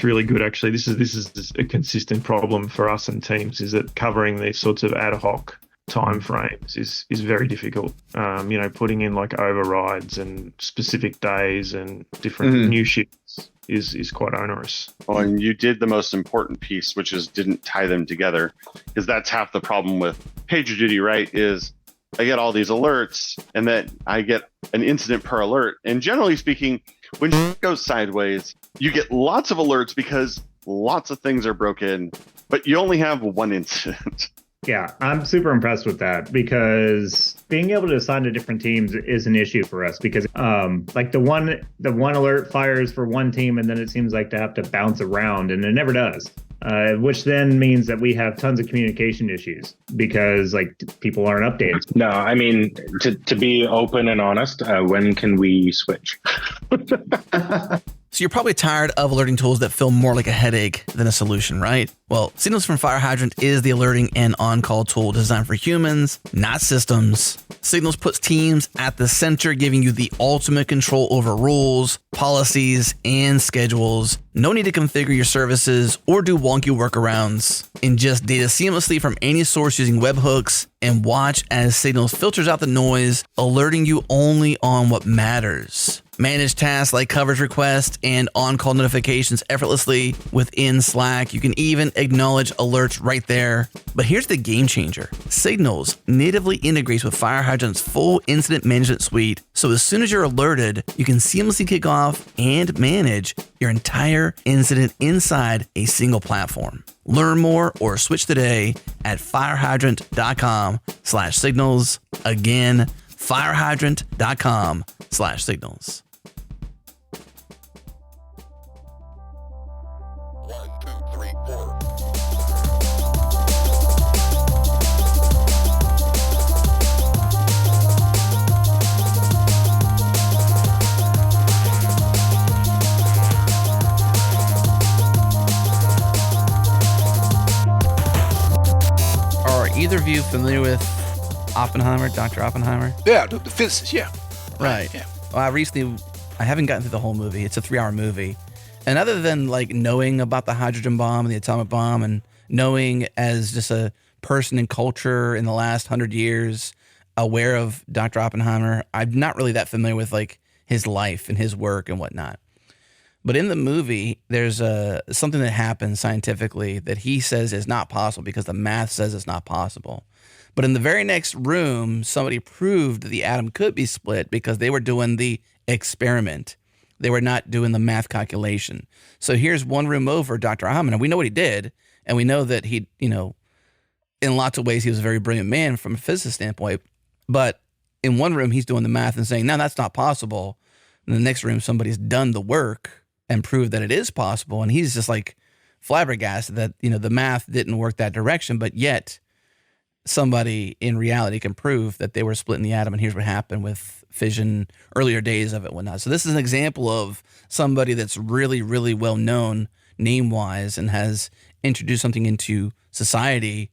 really good. Actually, this is a consistent problem for us and teams. Is that covering these sorts of ad hoc time frames is very difficult. Putting in like overrides and specific days and different new shifts is quite onerous. Well, and you did the most important piece, which is didn't tie them together, because that's half the problem with PagerDuty, right? Is I get all these alerts, and then I get an incident per alert. And generally speaking, when it goes sideways, you get lots of alerts because lots of things are broken, but you only have one incident. Yeah, I'm super impressed with that, because being able to assign to different teams is an issue for us, because like the one alert fires for one team, and then it seems like to have to bounce around, and it never does. Which then means that we have tons of communication issues because like people aren't updated. No, I mean, to be open and honest, when can we switch? So you're probably tired of alerting tools that feel more like a headache than a solution, right? Well, Signals from Fire Hydrant is the alerting and on-call tool designed for humans, not systems. Signals puts teams at the center, giving you the ultimate control over rules, policies, and schedules. No need to configure your services or do wonky workarounds. Ingest data seamlessly from any source using webhooks, and watch as Signals filters out the noise, alerting you only on what matters. Manage tasks like coverage requests and on-call notifications effortlessly within Slack. You can even acknowledge alerts right there. But here's the game changer. Signals natively integrates with Fire Hydrant's full incident management suite. So as soon as you're alerted, you can seamlessly kick off and manage your entire incident inside a single platform. Learn more or switch today at firehydrant.com/signals. Again, firehydrant.com/signals. Either of you familiar with Oppenheimer, Dr. Oppenheimer? Yeah, the physicist. Yeah. Right. Yeah. Well, I haven't gotten through the whole movie. It's a 3-hour movie. And other than like knowing about the hydrogen bomb and the atomic bomb and knowing as just a person in culture in the last 100 years aware of Dr. Oppenheimer, I'm not really that familiar with like his life and his work and whatnot. But in the movie, there's something that happens scientifically that he says is not possible because the math says it's not possible. But in the very next room, somebody proved the atom could be split because they were doing the experiment. They were not doing the math calculation. So here's one room over, Dr. Oppenheimer. We know what he did, and we know that he, in lots of ways, he was a very brilliant man from a physicist standpoint. But in one room, he's doing the math and saying, no, that's not possible. In the next room, somebody's done the work and proved that it is possible. And he's just like flabbergasted that, the math didn't work that direction, but yet somebody in reality can prove that they were splitting the atom. And here's what happened with fission, earlier days of it and whatnot. So this is an example of somebody that's really, really well known name-wise and has introduced something into society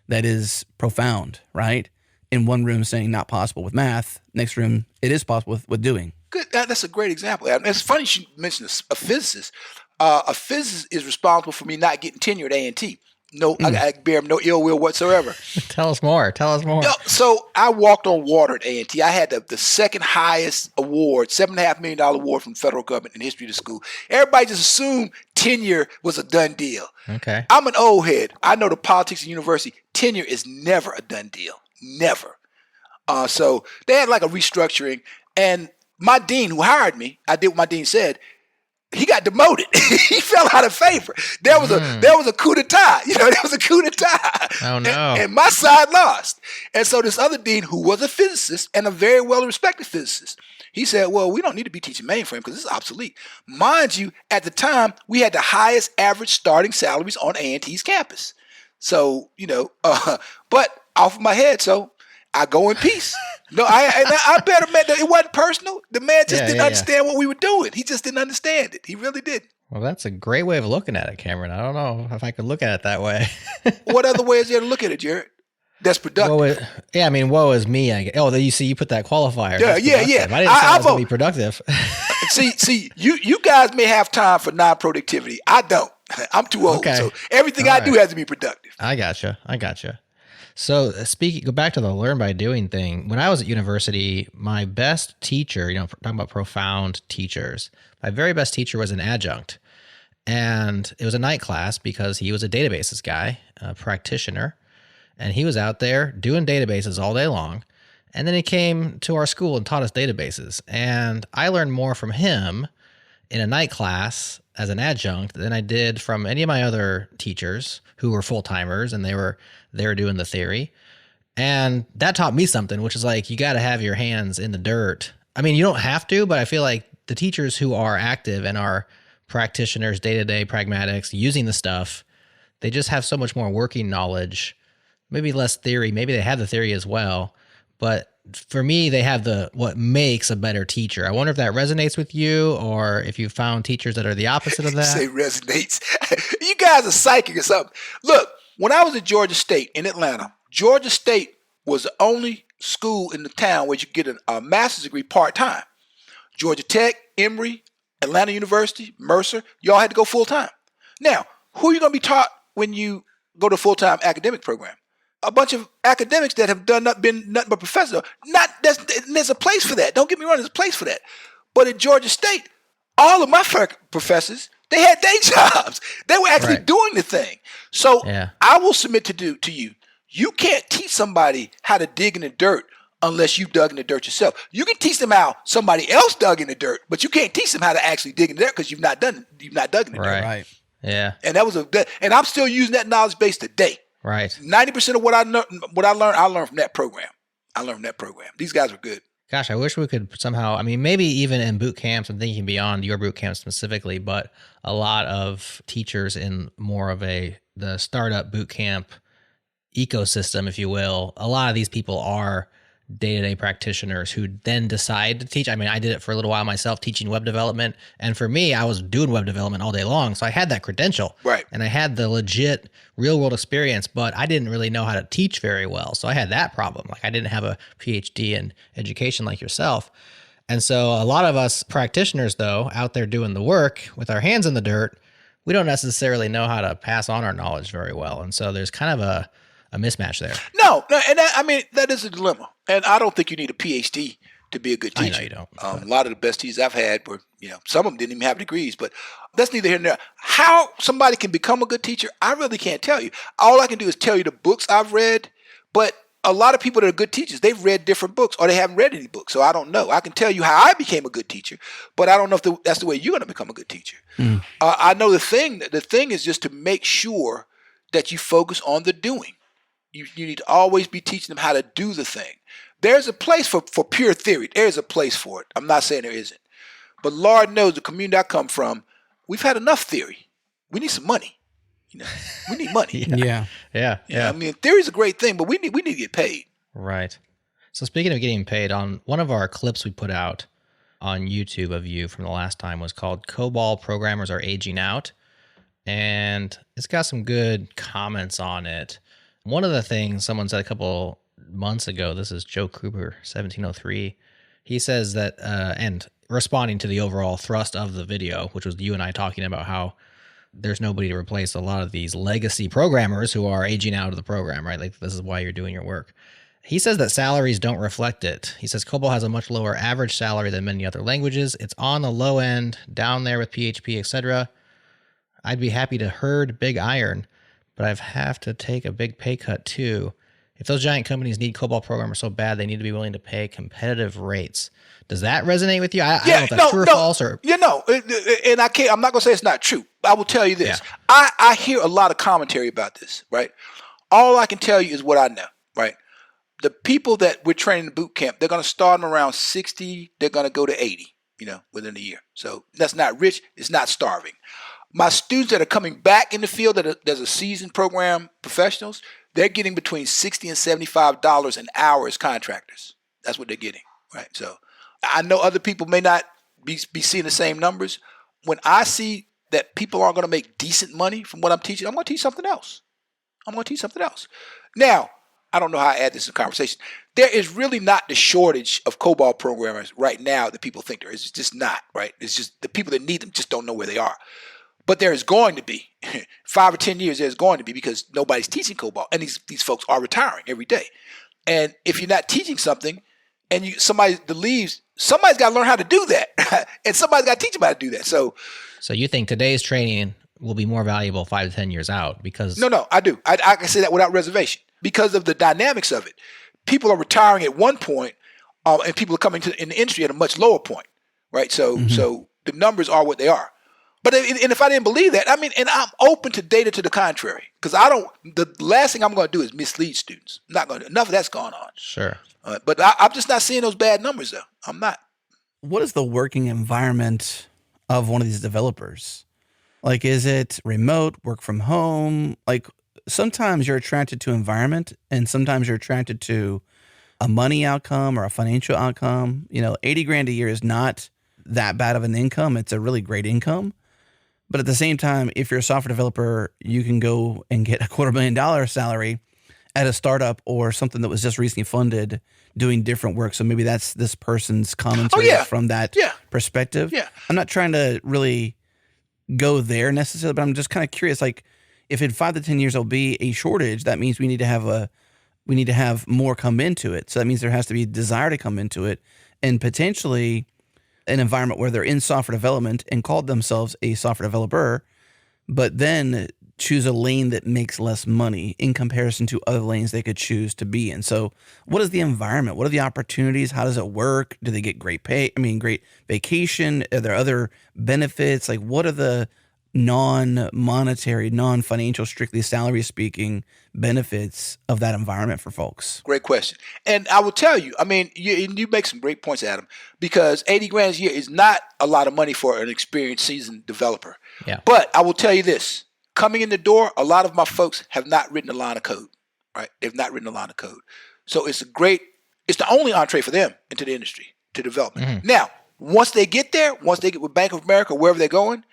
that is profound, right? In one room saying not possible with math, next room it is possible with doing. Good. That's a great example. And it's funny you mentioned a physicist. A physicist is responsible for me not getting tenure at A&T. No, I bear him no ill will whatsoever. Tell us more. No, so I walked on water at A&T. I had the second highest award, $7.5 million award from the federal government in the history of the school. Everybody just assumed tenure was a done deal. Okay. I'm an old head. I know the politics of the university. Tenure is never a done deal. Never. So they had like a restructuring, and my dean who hired me, I did what my dean said. He got demoted. He fell out of favor. There was a coup d'etat. There was a coup d'etat. Oh no! And my side lost. And so this other dean, who was a physicist and a very well-respected physicist, he said, "Well, we don't need to be teaching mainframe because this is obsolete." Mind you, at the time we had the highest average starting salaries on A&T's campus. So but off of my head, so I go in peace. No, I better man. It wasn't personal. The man just didn't understand what we were doing. He just didn't understand it. He really didn't. Well, that's a great way of looking at it, Cameron. I don't know if I could look at it that way. What other way is there to look at it, Jared? That's productive. Woe is me. You put that qualifier. Yeah. I didn't say I was going to be productive. see, you guys may have time for non-productivity. I don't. I'm too old. Okay. So everything I do has to be productive. I gotcha. So go back to the learn by doing thing. When I was at university, my best teacher, talking about profound teachers, my very best teacher was an adjunct. And it was a night class because he was a databases guy, a practitioner. And he was out there doing databases all day long. And then he came to our school and taught us databases. And I learned more from him in a night class as an adjunct than I did from any of my other teachers who were full-timers, and they were doing the theory. And that taught me something, which is like, you got to have your hands in the dirt. I mean, you don't have to, but I feel like the teachers who are active and are practitioners, day-to-day pragmatics, using the stuff, they just have so much more working knowledge, maybe less theory. Maybe they have the theory as well, but for me, they have what makes a better teacher. I wonder if that resonates with you, or if you found teachers that are the opposite of that. Say resonates. You guys are psychic or something. Look, when I was at Georgia State in Atlanta, Georgia State was the only school in the town where you could get a master's degree part-time. Georgia Tech, Emory, Atlanta University, Mercer, y'all had to go full-time. Now, who are you going to be taught when you go to full-time academic program? A bunch of academics that have been nothing but professors. There's a place for that. Don't get me wrong, there's a place for that. But at Georgia State, all of my professors, they had day jobs. They were actually doing the thing. So I will submit to you, you can't teach somebody how to dig in the dirt unless you've dug in the dirt yourself. You can teach them how somebody else dug in the dirt, but you can't teach them how to actually dig in the dirt because you've not dug in the dirt. Right. Yeah. And and I'm still using that knowledge base today. Right. 90% of what I learned from that program. These guys were good. Gosh, I wish we could somehow, maybe even in boot camps, I'm thinking beyond your boot camp specifically, but a lot of teachers in more of the startup boot camp ecosystem, if you will, a lot of these people are day-to-day practitioners who then decide to teach. I mean, I did it for a little while myself, teaching web development. And for me, I was doing web development all day long. So I had that credential. Right. And I had the legit real-world experience, but I didn't really know how to teach very well. So I had that problem. Like, I didn't have a PhD in education like yourself. And so a lot of us practitioners, though, out there doing the work with our hands in the dirt, we don't necessarily know how to pass on our knowledge very well. And so there's kind of a mismatch there. No, and that is a dilemma. And I don't think you need a PhD to be a good teacher. I know you don't. A lot of the best teachers I've had were, some of them didn't even have degrees, but that's neither here nor there. How somebody can become a good teacher, I really can't tell you. All I can do is tell you the books I've read, but a lot of people that are good teachers, they've read different books or they haven't read any books. So I don't know. I can tell you how I became a good teacher, but I don't know if that's the way you're going to become a good teacher. I know the thing is just to make sure that you focus on the doing. You need to always be teaching them how to do the thing. There's a place for pure theory. There's a place for it. I'm not saying there isn't. But Lord knows the community I come from, we've had enough theory. We need some money. We need money. Yeah. I mean, theory's a great thing, but we need to get paid. Right. So speaking of getting paid, on one of our clips we put out on YouTube of you from the last time was called COBOL Programmers Are Aging Out. And it's got some good comments on it. One of the things someone said a couple months ago, this is Joe Kruber, 1703, he says that, and responding to the overall thrust of the video, which was you and I talking about how there's nobody to replace a lot of these legacy programmers who are aging out of the program, right? Like, this is why you're doing your work. He says that salaries don't reflect it. He says COBOL has a much lower average salary than many other languages. It's on the low end, down there with PHP, etc. I'd be happy to herd big iron, but I have to take a big pay cut too. If those giant companies need COBOL programmers so bad, they need to be willing to pay competitive rates. Does that resonate with you? I don't know if that's true or false. Or and I'm not going to say it's not true. I will tell you this. Yeah. I hear a lot of commentary about this, right? All I can tell you is what I know, right? The people that we're training in boot camp, they're going to start them around 60. They're going to go to 80, within a year. So that's not rich. It's not starving. My students that are coming back in the field, there's a seasoned program professionals, they're getting between $60 and $75 an hour as contractors. That's what they're getting, right? So I know other people may not be seeing the same numbers. When I see that people aren't going to make decent money from what I'm teaching, I'm going to teach something else. Now, I don't know how I add this to the conversation. There is really not the shortage of COBOL programmers right now that people think there is. It's just not, right? It's just the people that need them just don't know where they are. But there is going to be 5 or 10 years. There's going to be, because nobody's teaching COBOL, and these folks are retiring every day. And if you're not teaching something, and somebody leaves, somebody's got to learn how to do that, and somebody's got to teach them how to do that. So you think today's training will be more valuable 5 to 10 years out? Because no, I do. I can say that without reservation because of the dynamics of it. People are retiring at one point, and people are coming in the industry at a much lower point, right? So the numbers are what they are. But if I didn't believe that, and I'm open to data to the contrary, because the last thing I'm going to do is mislead students. I'm not going to. Enough of that's going on. Sure. But I'm just not seeing those bad numbers, though. I'm not. What is the working environment of one of these developers? Like, is it remote, work from home? Like, sometimes you're attracted to environment, and sometimes you're attracted to a money outcome or a financial outcome. $80,000 a year is not that bad of an income. It's a really great income. But at the same time, if you're a software developer, you can go and get a $250,000 salary at a startup or something that was just recently funded doing different work. So maybe that's this person's commentary from that perspective. Yeah. I'm not trying to really go there necessarily, but I'm just kind of curious, like, if in 5 to 10 years there'll be a shortage, that means we need to have more come into it. So that means there has to be desire to come into it, and potentially an environment where they're in software development and called themselves a software developer, but then choose a lane that makes less money in comparison to other lanes they could choose to be in. So what is the environment? What are the opportunities? How does it work? Do they get great pay? Great vacation? Are there other benefits? Like, what are the non-monetary, non-financial, strictly salary speaking benefits of that environment for folks? Great question. And I will tell you, you make some great points, Adam, because $80,000 a year is not a lot of money for an experienced, seasoned developer. Yeah. But I will tell you this, coming in the door, a lot of my folks have not written a line of code, right? They've not written a line of code. So it's a great It's the only entree for them into the industry, to development. Now, once they get there, once they get with Bank of America, wherever they're going,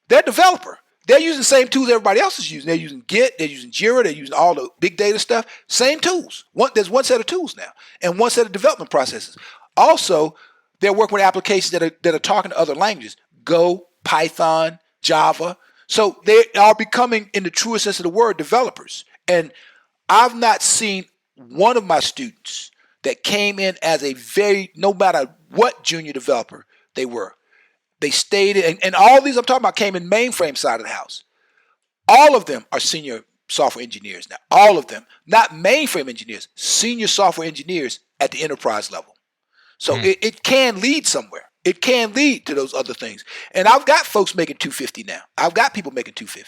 they're a developer. They're using the same tools everybody else is using. They're using Git, they're using Jira, they're using all the big data stuff. Same tools. There's one set of tools now and one set of development processes. Also, they're working with applications that are talking to other languages, Go, Python, Java. So they are becoming, in the truest sense of the word, developers. And I've not seen one of my students that came in as no matter what junior developer they were. They stayed in, and all these I'm talking about came in mainframe side of the house. All of them are senior software engineers now. All of them, not mainframe engineers, senior software engineers at the enterprise level. So it can lead somewhere. It can lead to those other things. And I've got folks making $250 now. I've got people making $250,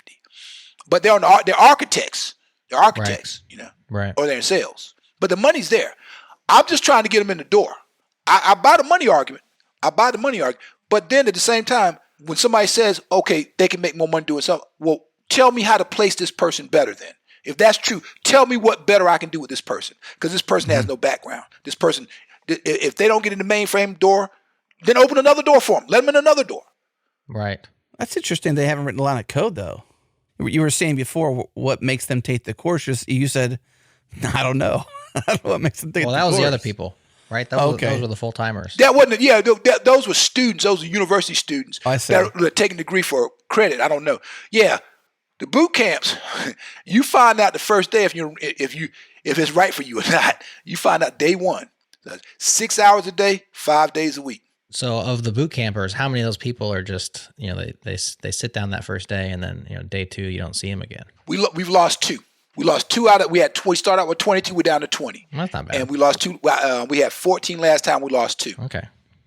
but they're architects. They're architects, right, or they're in sales. But the money's there. I'm just trying to get them in the door. I buy the money argument. But then at the same time, when somebody says, okay, they can make more money doing something, well, tell me how to place this person better then. If that's true, tell me what better I can do with this person. Because this person has no background. This person, if they don't get in the mainframe door, then open another door for them. Let them in another door. Right. That's interesting. They haven't written a lot of code, though. You were saying before what makes them take the course. You said, I don't know. I don't know what makes them take the course. Well, that was the other people. Right, those were the full timers. That wasn't. Yeah, those were students. Those were university students that are taking the degree for credit. I don't know. Yeah, the boot camps. You find out the first day if it's right for you or not. You find out day one. 6 hours a day, 5 days a week. So, of the boot campers, how many of those people are just they sit down that first day and then day two you don't see them again? We've lost two. We lost two out of, we started out with 22, we're down to 20. Well, that's not bad. And we lost two, we had 14 last time, we lost two. Okay.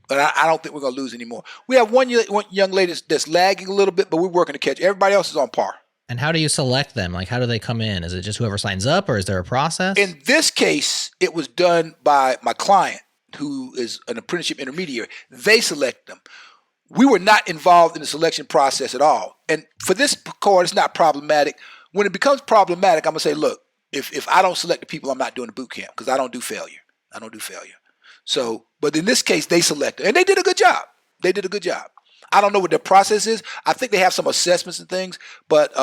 But I don't think we're going to lose anymore. We have one young lady that's lagging a little bit, but we're working to catch. Everybody else is on par. And how do you select them? Like, how do they come in? Is it just whoever signs up, or is there a process? In this case, it was done by my client, who is an apprenticeship intermediary. They select them. We were not involved in the selection process at all. And for this court, it's not problematic. When it becomes problematic, I'm going to say, look, if I don't select the people, I'm not doing the boot camp because I don't do failure. So, but in this case, they selected, and they did a good job. I don't know what their process is. I think they have some assessments and things, but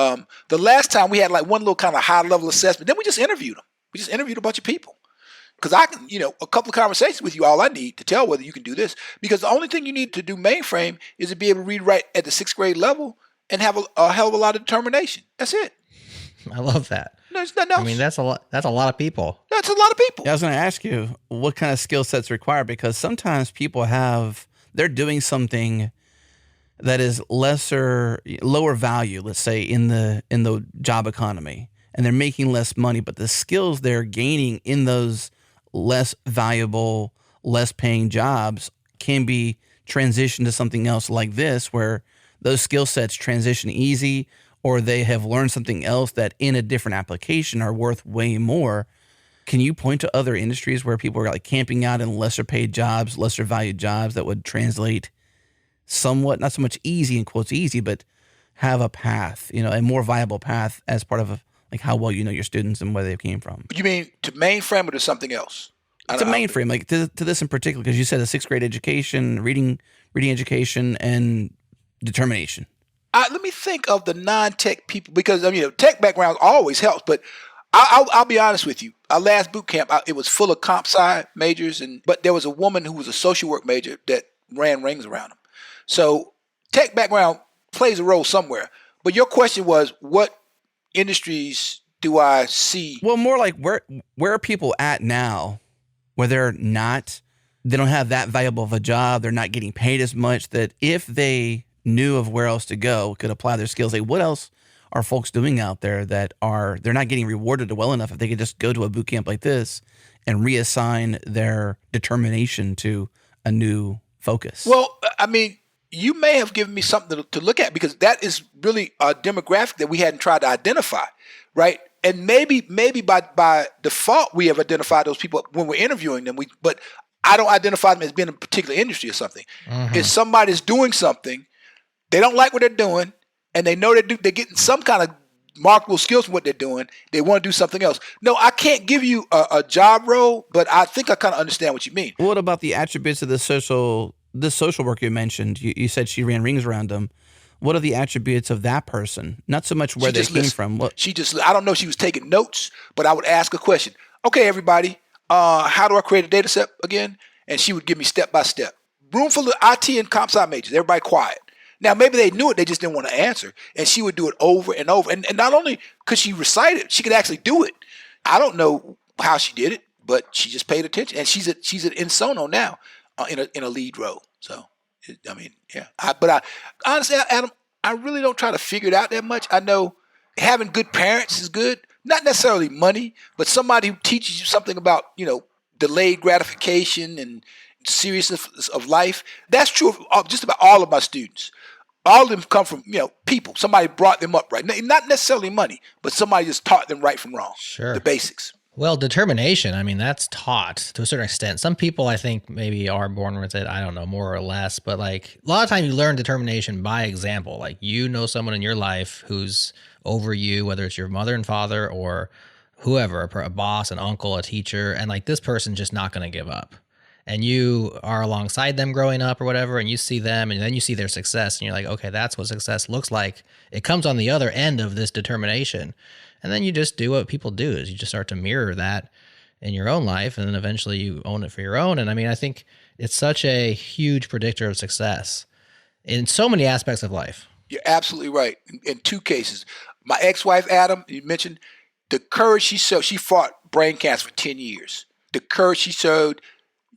the last time we had like one little kind of high level assessment. Then we just interviewed them. We just interviewed a bunch of people because I can, a couple of conversations with you, all I need to tell whether you can do this. Because the only thing you need to do mainframe is to be able to read write at the 6th grade level and have a hell of a lot of determination. That's it. I love that. There's nothing else. I mean, that's a lot of people. That's a lot of people. Yeah, I was going to ask you what kind of skill sets required, because sometimes people they're doing something that is lower value, let's say in the job economy, and they're making less money, but the skills they're gaining in those less valuable, less paying jobs can be transitioned to something else like this, where those skill sets transition easy, or they have learned something else that in a different application are worth way more. Can you point to other industries where people are like camping out in lesser paid jobs, lesser valued jobs that would translate somewhat, not so much easy in quotes easy, but have a path, a more viable path as part of like how well you know your students and where they came from? You mean to mainframe or to something else? It's a mainframe, like to this in particular, because you said a 6th grade education, reading education, and determination. Let me think of the non-tech people, because tech background always helps. But I'll be honest with you. Our last boot camp, it was full of comp sci majors, but there was a woman who was a social work major that ran rings around them. So tech background plays a role somewhere. But your question was, what industries do I see? Well, more like where are people at now, where they don't have that valuable of a job, they're not getting paid as much, that if they knew of where else to go, could apply their skills. Like, what else are folks doing out there that they're not getting rewarded well enough if they could just go to a boot camp like this and reassign their determination to a new focus? Well, I mean, you may have given me something to look at, because that is really a demographic that we hadn't tried to identify, right? And maybe by default we have identified those people when we're interviewing them. But I don't identify them as being in a particular industry or something. Mm-hmm. If somebody's doing something, they don't like what they're doing, and they know they're getting some kind of marketable skills from what they're doing. They want to do something else. No, I can't give you a job role, but I think I kind of understand what you mean. What about the attributes of the social work you mentioned? You said she ran rings around them. What are the attributes of that person? Not so much where they came from. What? I don't know if she was taking notes, but I would ask a question. Okay, everybody, how do I create a data set again? And she would give me step by step. Room full of IT and comp sci majors, everybody quiet. Now, maybe they knew it, they just didn't want to answer. And she would do it over and over. And not only could she recite it, she could actually do it. I don't know how she did it, but she just paid attention. And she's at Insono now in a lead role. So, yeah. But honestly, Adam, I really don't try to figure it out that much. I know having good parents is good. Not necessarily money, but somebody who teaches you something about, delayed gratification and seriousness of life. That's true of just about all of my students. All of them come from, people. Somebody brought them up right. Not necessarily money, but somebody just taught them right from wrong. Sure. The basics. Well, determination, that's taught to a certain extent. Some people, I think, maybe are born with it. I don't know, more or less. But a lot of times you learn determination by example. Like, someone in your life who's over you, whether it's your mother and father or whoever, a boss, an uncle, a teacher, and this person's just not going to give up. And you are alongside them growing up or whatever, and you see them, and then you see their success, and you're like, okay, that's what success looks like. It comes on the other end of this determination. And then you just do what people do, is you just start to mirror that in your own life, and then eventually you own it for your own. And I think it's such a huge predictor of success in so many aspects of life. You're absolutely right. In two cases, my ex-wife, Adam, you mentioned the courage she showed. She fought brain cancer for 10 years. The courage she showed,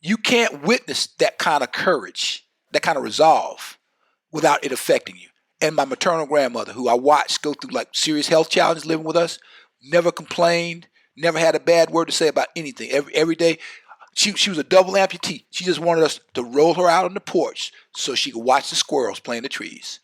you can't witness that kind of courage, that kind of resolve without it affecting you. And my maternal grandmother, who I watched go through serious health challenges living with us, never complained, never had a bad word to say about anything. Every day, she was a double amputee. She just wanted us to roll her out on the porch so she could watch the squirrels play in the trees.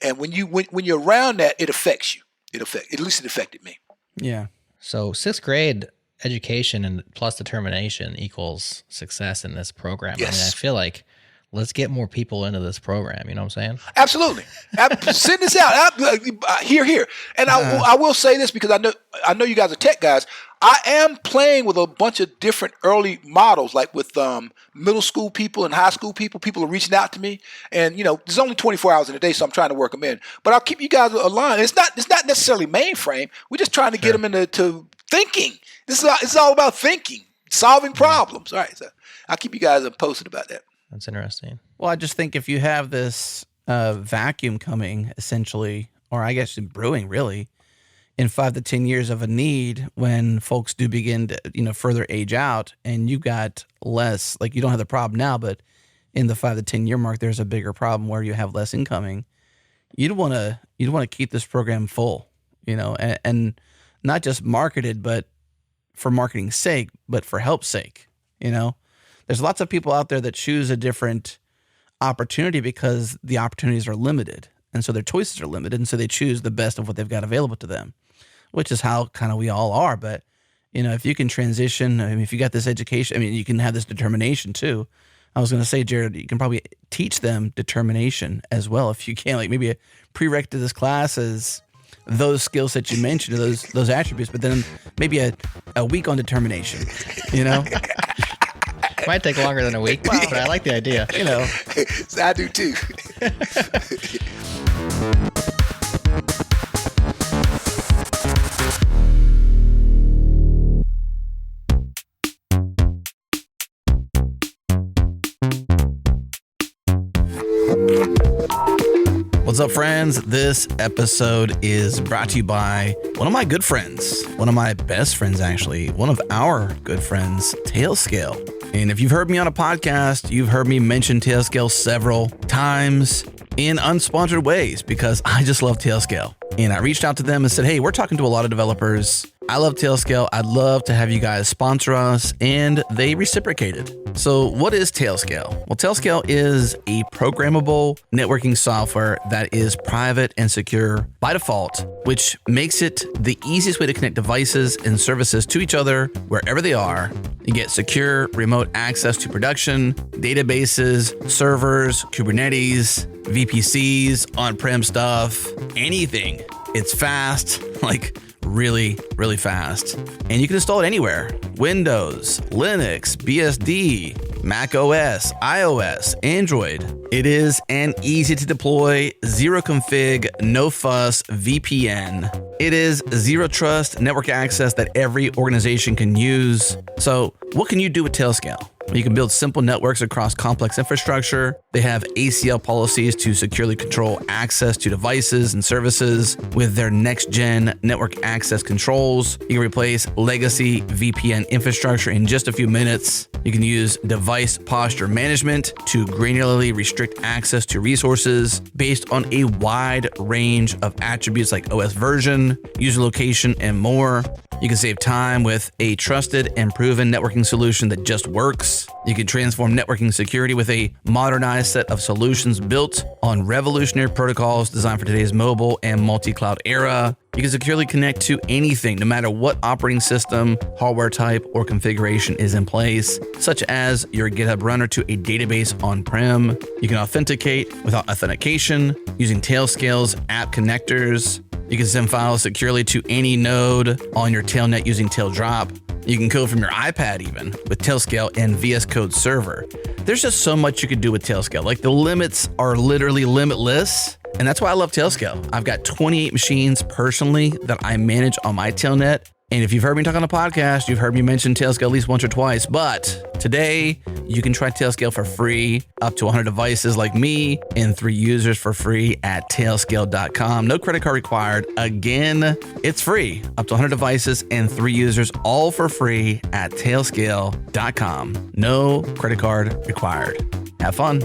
And when you're around that, it affects you. At least it affected me. Yeah. So 6th grade education and plus determination equals success in this program. Yes. I feel like let's get more people into this program. You know what I'm saying? Absolutely. Send this out. Here. And I will say this because I know you guys are tech guys. I am playing with a bunch of different early models, like with middle school people and high school people. People are reaching out to me, and there's only 24 hours in a day, so I'm trying to work them in. But I'll keep you guys aligned. It's not necessarily mainframe. We're just trying to get them into thinking. This is all about thinking, solving problems. All right, so I'll keep you guys posted about that. That's interesting. Well, I just think if you have this vacuum coming, essentially, or I guess brewing, really, in 5 to 10 years of a need, when folks do begin to, further age out, and you've got less, you don't have the problem now, but in the 5 to 10 year mark, there's a bigger problem where you have less incoming. You'd want to keep this program full, and not just marketed, but for marketing's sake, but for help's sake. There's lots of people out there that choose a different opportunity because the opportunities are limited. And so their choices are limited. And so they choose the best of what they've got available to them, which is how kind of we all are. But, if you can transition, if you got this education, you can have this determination too. I was going to say, Jared, you can probably teach them determination as well. If you can, maybe a prereq to this class is those skills that you mentioned, those attributes, but then maybe a week on determination, Might take longer than a week, but I like the idea. I do too. What's up, friends? This episode is brought to you by one of my good friends, one of my best friends, actually, one of our good friends, Tailscale. And if you've heard me on a podcast, you've heard me mention Tailscale several times in unsponsored ways because I just love Tailscale. And I reached out to them and said, hey, we're talking to a lot of developers. I love Tailscale. I'd love to have you guys sponsor us. And they reciprocated. So what is Tailscale? Well, Tailscale is a programmable networking software that is private and secure by default, which makes it the easiest way to connect devices and services to each other wherever they are. You get secure remote access to production, databases, servers, Kubernetes, VPCs, on-prem stuff, anything It's fast, like really, really fast. And you can install it anywhere. Windows, Linux, BSD, Mac OS, iOS, Android. It is an easy to deploy, zero config, no fuss VPN. It is zero trust network access that every organization can use. So what can you do with Tailscale? You can build simple networks across complex infrastructure. They have ACL policies to securely control access to devices and services with their next-gen network access controls. You can replace legacy VPN infrastructure in just a few minutes. You can use device posture management to granularly restrict access to resources based on a wide range of attributes like OS version, user location, and more. You can save time with a trusted and proven networking solution that just works. You can transform networking security with a modernized set of solutions built on revolutionary protocols designed for today's mobile and multi-cloud era. You can securely connect to anything, no matter what operating system, hardware type, or configuration is in place, such as your GitHub runner to a database on-prem. You can authenticate without authentication using Tailscale's app connectors. You can send files securely to any node on your Tailnet using Taildrop. You can code from your iPad even with Tailscale and VS Code Server. There's just so much you could do with Tailscale. Like the limits are literally limitless. And that's why I love Tailscale. I've got 28 machines personally that I manage on my Tailnet. And if you've heard me talk on the podcast, you've heard me mention Tailscale at least once or twice. But today, you can try Tailscale for free, up to 100 devices like me, and 3 users for free at tailscale.com. No credit card required. Again, it's free, up to 100 devices and 3 users, all for free at tailscale.com. No credit card required. Have fun.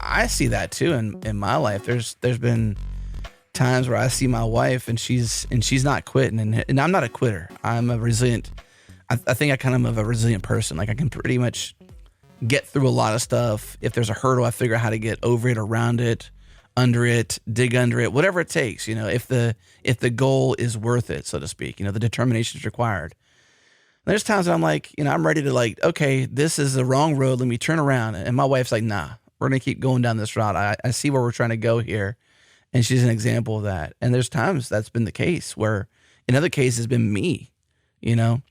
I see that too in my life. There's been times where I see my wife and she's not quitting, and I'm not a quitter. I'm a resilient. I think I kind of am a resilient person. Like I can pretty much get through a lot of stuff. If there's a hurdle, I figure out how to get over it, around it, under it, dig under it, whatever it takes. You know, if the goal is worth it, so to speak. You know, the determination is required. There's times that I'm like, you know, I'm ready to like, okay, this is the wrong road. Let me turn around. And my wife's like, nah. We're going to keep going down this route. I see where we're trying to go here. And she's an example of that. And there's times that's been the case where in other cases it's been me, you know,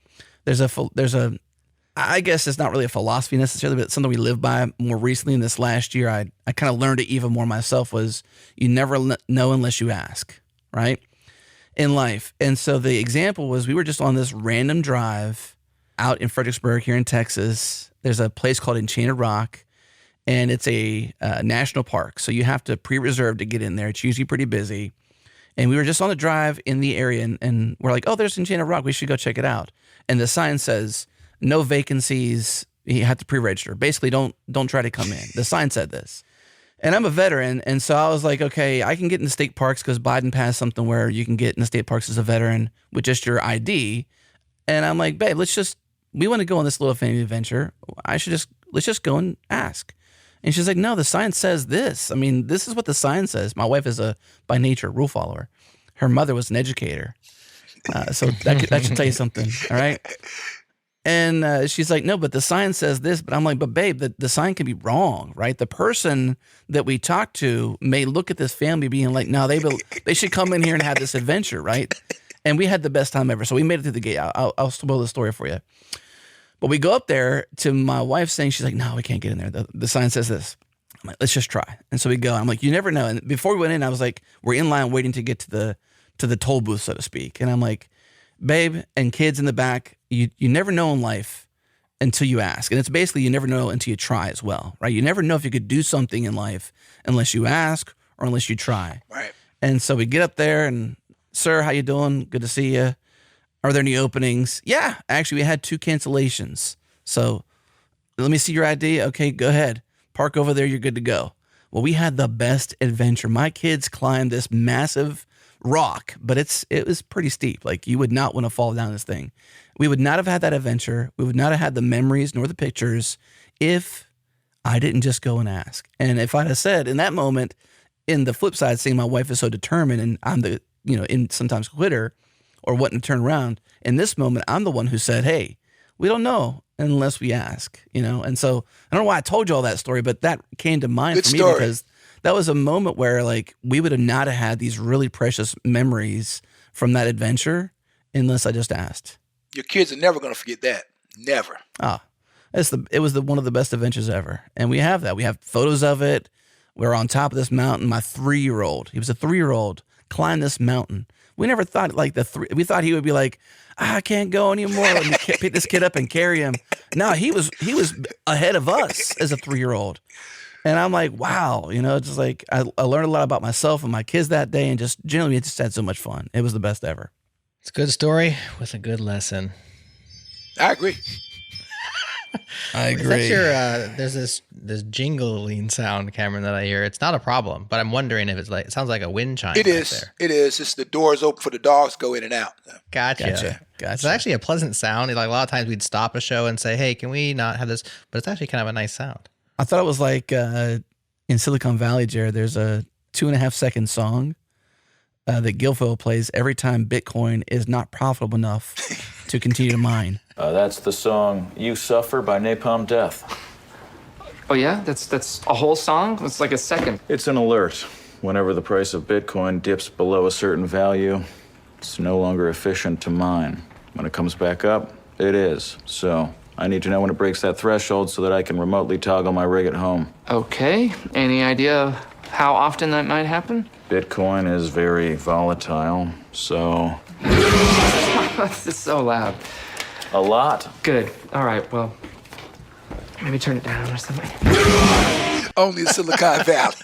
I guess it's not really a philosophy necessarily, but something we live by more recently in this last year. I kind of learned it even more myself was you never know unless you ask, right? In life. And so the example was we were just on this random drive out in Fredericksburg here in Texas. There's a place called Enchanted Rock. And it's a national park, so you have to pre-reserve to get in there. It's usually pretty busy. And we were just on the drive in the area, and we're like, oh, there's Enchanted Rock. We should go check it out. And the sign says, no vacancies. You have to pre-register. Basically, don't try to come in. The sign said this. And I'm a veteran, and so I was like, okay, I can get into state parks because Biden passed something where you can get in the state parks as a veteran with just your ID. And I'm like, babe, we want to go on this little family adventure. Let's just go and ask. And she's like, no, the sign says this. I mean, this is what the sign says. My wife is by nature, rule follower. Her mother was an educator. So that should tell you something, all right? And she's like, no, but the sign says this. But I'm like, but babe, the sign can be wrong, right? The person that we talk to may look at this family being like, no, they should come in here and have this adventure, right? And we had the best time ever. So we made it through the gate. I'll spoil the story for you. But we go up there to my wife saying, she's like, no, we can't get in there. The sign says this. I'm like, let's just try. And so we go. I'm like, you never know. And before we went in, I was like, we're in line waiting to get to the toll booth, so to speak. And I'm like, babe, and kids in the back, you never know in life until you ask. And it's basically you never know until you try as well, right? You never know if you could do something in life unless you ask or unless you try. Right. And so we get up there and, sir, how you doing? Good to see you. Are there any openings? Yeah, actually, we had 2 cancellations. So let me see your ID. Okay, go ahead. Park over there. You're good to go. Well, we had the best adventure. My kids climbed this massive rock, but it was pretty steep. Like you would not want to fall down this thing. We would not have had that adventure. We would not have had the memories nor the pictures if I didn't just go and ask. And if I'd have said in that moment, in the flip side, seeing my wife is so determined and I'm the, in sometimes quitter, or wouldn't turn around. In this moment, I'm the one who said, hey, we don't know unless we ask, And so I don't know why I told you all that story, but that came to mind Good for me story. because that was a moment where like we would have not have had these really precious memories from that adventure unless I just asked. Your kids are never going to forget that. Never. It was one of the best adventures ever. And we have that. We have photos of it. We're on top of this mountain. My 3-year-old, he was a 3-year-old, climbed this mountain. We never thought we thought he would be like, I can't go anymore. Let me pick this kid up and carry him. No, he was ahead of us as a 3-year-old. And I'm like, wow, it's just like I learned a lot about myself and my kids that day, and just generally we just had so much fun. It was the best ever. It's a good story with a good lesson. I agree. I agree. Is that there's this jingling sound, Cameron, that I hear. It's not a problem, but I'm wondering if it sounds like a wind chime. It is. There. It is. It's the doors open for the dogs to go in and out. Gotcha. It's actually a pleasant sound. Like a lot of times we'd stop a show and say, hey, can we not have this? But it's actually kind of a nice sound. I thought it was like in Silicon Valley, Jared, there's a 2.5-second song that Guilfoyle plays every time Bitcoin is not profitable enough to continue to mine. That's the song You Suffer by Napalm Death. Oh yeah? That's a whole song? It's like a second. It's an alert. Whenever the price of Bitcoin dips below a certain value, it's no longer efficient to mine. When it comes back up, it is. So I need to know when it breaks that threshold so that I can remotely toggle my rig at home. Okay. Any idea how often that might happen? Bitcoin is very volatile, so... This is so loud. A lot. Good. All right, well, maybe turn it down or something. Only in Silicon Valley.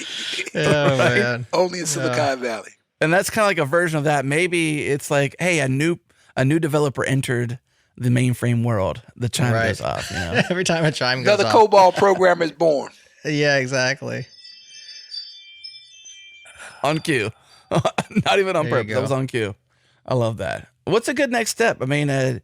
Oh, man. Only in Silicon Valley. And that's kind of like a version of that. Maybe it's like, hey, a new developer entered the mainframe world. The chime goes off. Every time a chime goes Another off. COBOL programmer is born. Yeah, exactly. On cue. Not even on There you purpose. go. That was on cue. I love that. What's a good next step? I mean,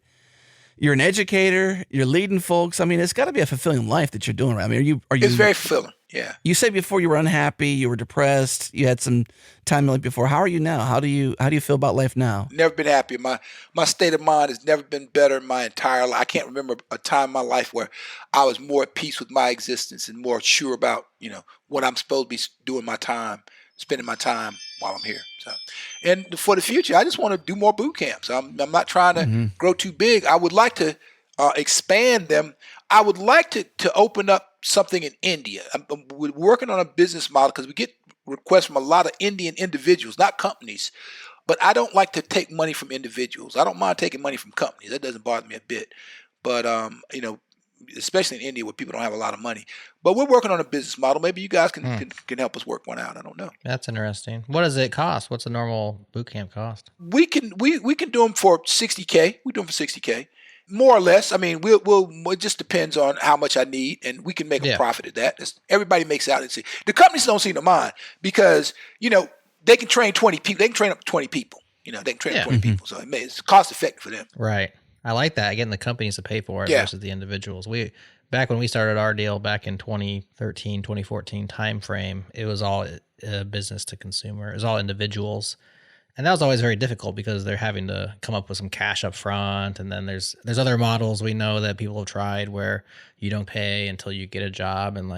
you're an educator. You're leading folks. I mean, it's got to be a fulfilling life that you're doing. Right? I mean, are you? It's very fulfilling. Yeah. You said before you were unhappy. You were depressed. You had some time like before. How are you now? How do you feel about life now? Never been happy. My state of mind has never been better in my entire life. I can't remember a time in my life where I was more at peace with my existence and more sure about, what I'm supposed to be doing my time, spending my time while I'm here. So, and for the future, I just want to do more boot camps. I'm not trying to grow too big. I would like to expand them. I would like to open up something in India. We're working on a business model because we get requests from a lot of Indian individuals, not companies. But I don't like to take money from individuals. I don't mind taking money from companies. That doesn't bother me a bit. But especially in India where people don't have a lot of money. But we're working on a business model. Maybe you guys can help us work one out. I don't know. That's interesting. What does it cost? What's a normal boot camp cost? We can do them for $60K. We do them for $60K. More or less. I mean, it just depends on how much I need, and we can make a profit at that. Everybody makes out. The companies don't seem to mind because, they can train 20 people. They can train up 20 people. They can train up 20 people. So it's cost effective for them. Right. I like that. Getting the companies to pay for it versus the individuals. Back when we started our deal back in 2013, 2014 timeframe, it was all business to consumer. It was all individuals. And that was always very difficult because they're having to come up with some cash up front. And then there's other models we know that people have tried where you don't pay until you get a job and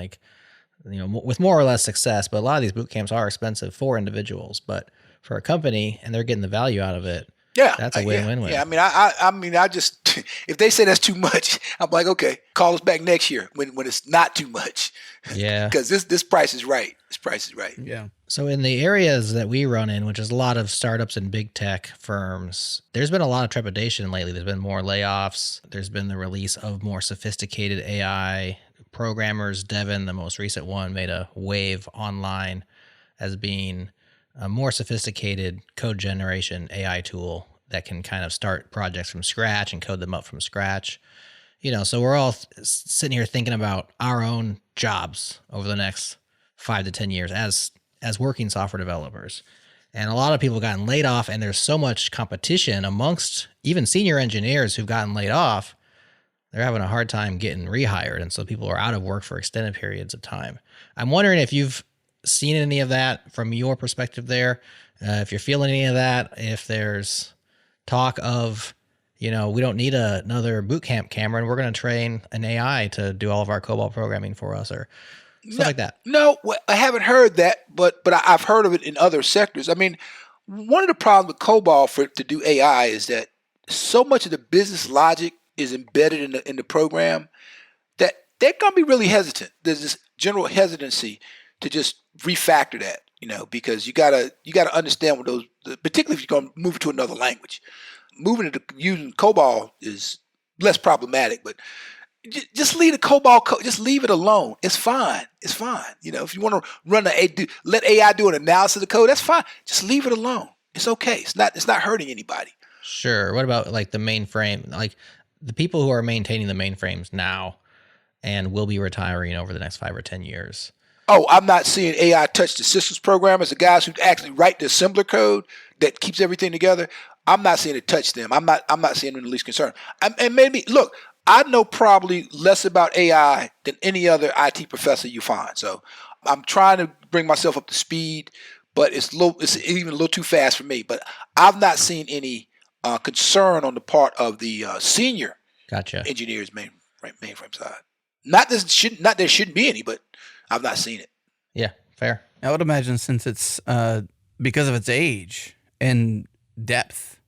with more or less success. But a lot of these boot camps are expensive for individuals, but for a company and they're getting the value out of it. Yeah, that's a win-win-win. Yeah, I mean, I just if they say that's too much, I'm like, okay, call us back next year when it's not too much. Yeah, because this price is right. This price is right. Yeah. So in the areas that we run in, which is a lot of startups and big tech firms, there's been a lot of trepidation lately. There's been more layoffs. There's been the release of more sophisticated AI programmers. Devin, the most recent one, made a wave online as being a more sophisticated code generation AI tool that can kind of start projects from scratch and code them up from scratch. So we're all sitting here thinking about our own jobs over the next 5 to 10 years as working software developers. And a lot of people have gotten laid off, and there's so much competition amongst even senior engineers who've gotten laid off. They're having a hard time getting rehired. And so people are out of work for extended periods of time. I'm wondering if you've seen any of that from your perspective there, if you're feeling any of that, if there's talk of, we don't need another boot camp, Cameron. We're going to train an AI to do all of our COBOL programming for us or stuff like that. No, I haven't heard that, but I've heard of it in other sectors. I mean, one of the problems with COBOL to do AI is that so much of the business logic is embedded in the program that they're going to be really hesitant. There's this general hesitancy to just refactor that, because you gotta understand what those, particularly if you're going to move it to another language. Moving it to using COBOL is less problematic, but just leave the COBOL code. Just leave it alone. It's fine. It's fine. If you want to let AI do an analysis of the code, that's fine. Just leave it alone. It's okay. It's not hurting anybody. Sure. What about like the mainframe? Like the people who are maintaining the mainframes now and will be retiring over the next 5 or 10 years. Oh, I'm not seeing AI touch the systems programmers, the guys who actually write the assembler code that keeps everything together. I'm not seeing it touch them. I'm not seeing them in the least concern. And maybe look, I know probably less about AI than any other IT professor you find. So I'm trying to bring myself up to speed, but it's even a little too fast for me. But I've not seen any concern on the part of the senior engineers mainframe side. Not there shouldn't be any, but I've not seen it. Yeah, fair. I would imagine since it's because of its age and depth,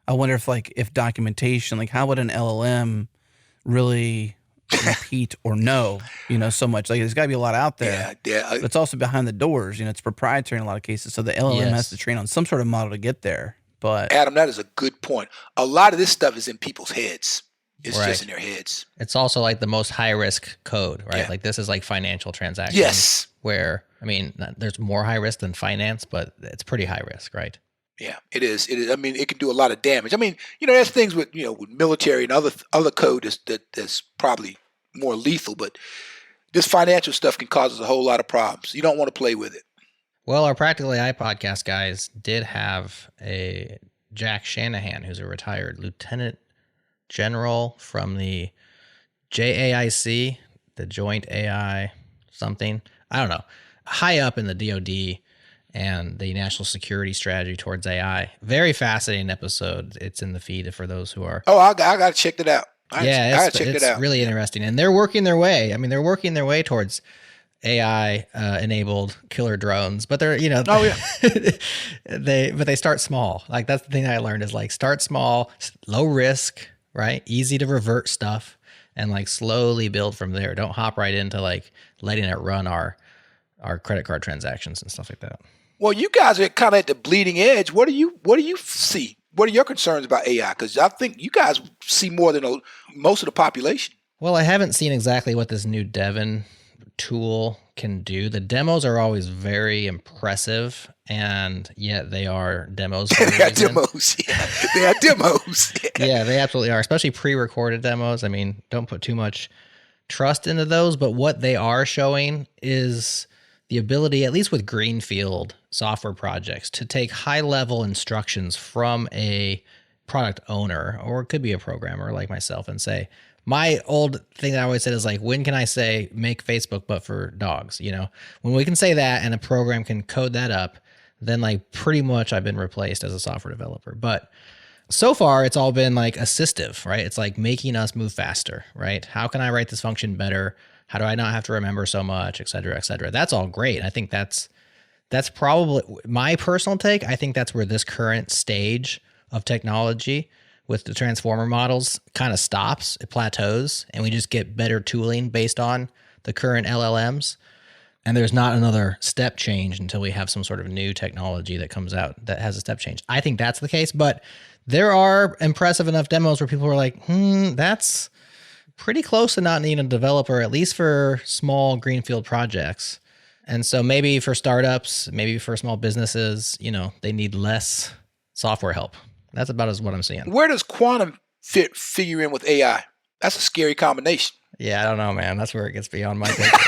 I wonder if documentation, like how would an LLM really repeat or know, so much. Like there's got to be a lot out there. Yeah. But it's also behind the doors. It's proprietary in a lot of cases. So the LLM has to train on some sort of model to get there. But Adam, that is a good point. A lot of this stuff is in people's heads. It's just in their heads. It's also like the most high risk code, right? Yeah. Like this is like financial transactions. Yes. Where, there's more high risk than finance, but it's pretty high risk, right? Yeah, it is. It is. It can do a lot of damage. There's things with military and other code that's probably more lethal, but this financial stuff can cause us a whole lot of problems. You don't want to play with it. Well, our Practical AI podcast guys did have a Jack Shanahan, who's a retired lieutenant general from the JAIC, the Joint AI something. I don't know. High up in the DoD and the national security strategy towards AI. Very fascinating episode. It's in the feed for those who are. Oh, I got to check it out. I got to check it out. It's really interesting. And they're working their way. They're working their way towards AI enabled killer drones, but they're, oh yeah, they start small. Like that's the thing I learned is like start small, low risk, right? Easy to revert stuff and like slowly build from there. Don't hop right into like letting it run our credit card transactions and stuff like that. Well, you guys are kind of at the bleeding edge. What do you see? What are your concerns about AI? Because I think you guys see more than most of the population. Well, I haven't seen exactly what this new Devon tool can do. The demos are always very impressive, and yet they are demos. They are demos. Yeah. They are demos. Yeah, they absolutely are, especially pre-recorded demos. Don't put too much trust into those, but what they are showing is the ability, at least with greenfield software projects, to take high-level instructions from a product owner, or it could be a programmer like myself, and say, my old thing that I always said is like, when can I say make Facebook but for dogs? When we can say that and a program can code that up, then like pretty much I've been replaced as a software developer. But so far it's all been like assistive, right? It's like making us move faster, right? How can I write this function better? How do I not have to remember so much, et cetera, et cetera? That's all great. I think that's probably my personal take. I think that's where this current stage of technology with the transformer models kind of stops, it plateaus, and we just get better tooling based on the current LLMs. And there's not another step change until we have some sort of new technology that comes out that has a step change. I think that's the case, but there are impressive enough demos where people are like, that's pretty close to not needing a developer, at least for small greenfield projects. And so maybe for startups, maybe for small businesses, they need less software help. That's about what I'm seeing. Where does quantum figure in with AI? That's a scary combination. Yeah, I don't know, man. That's where it gets beyond my thinking.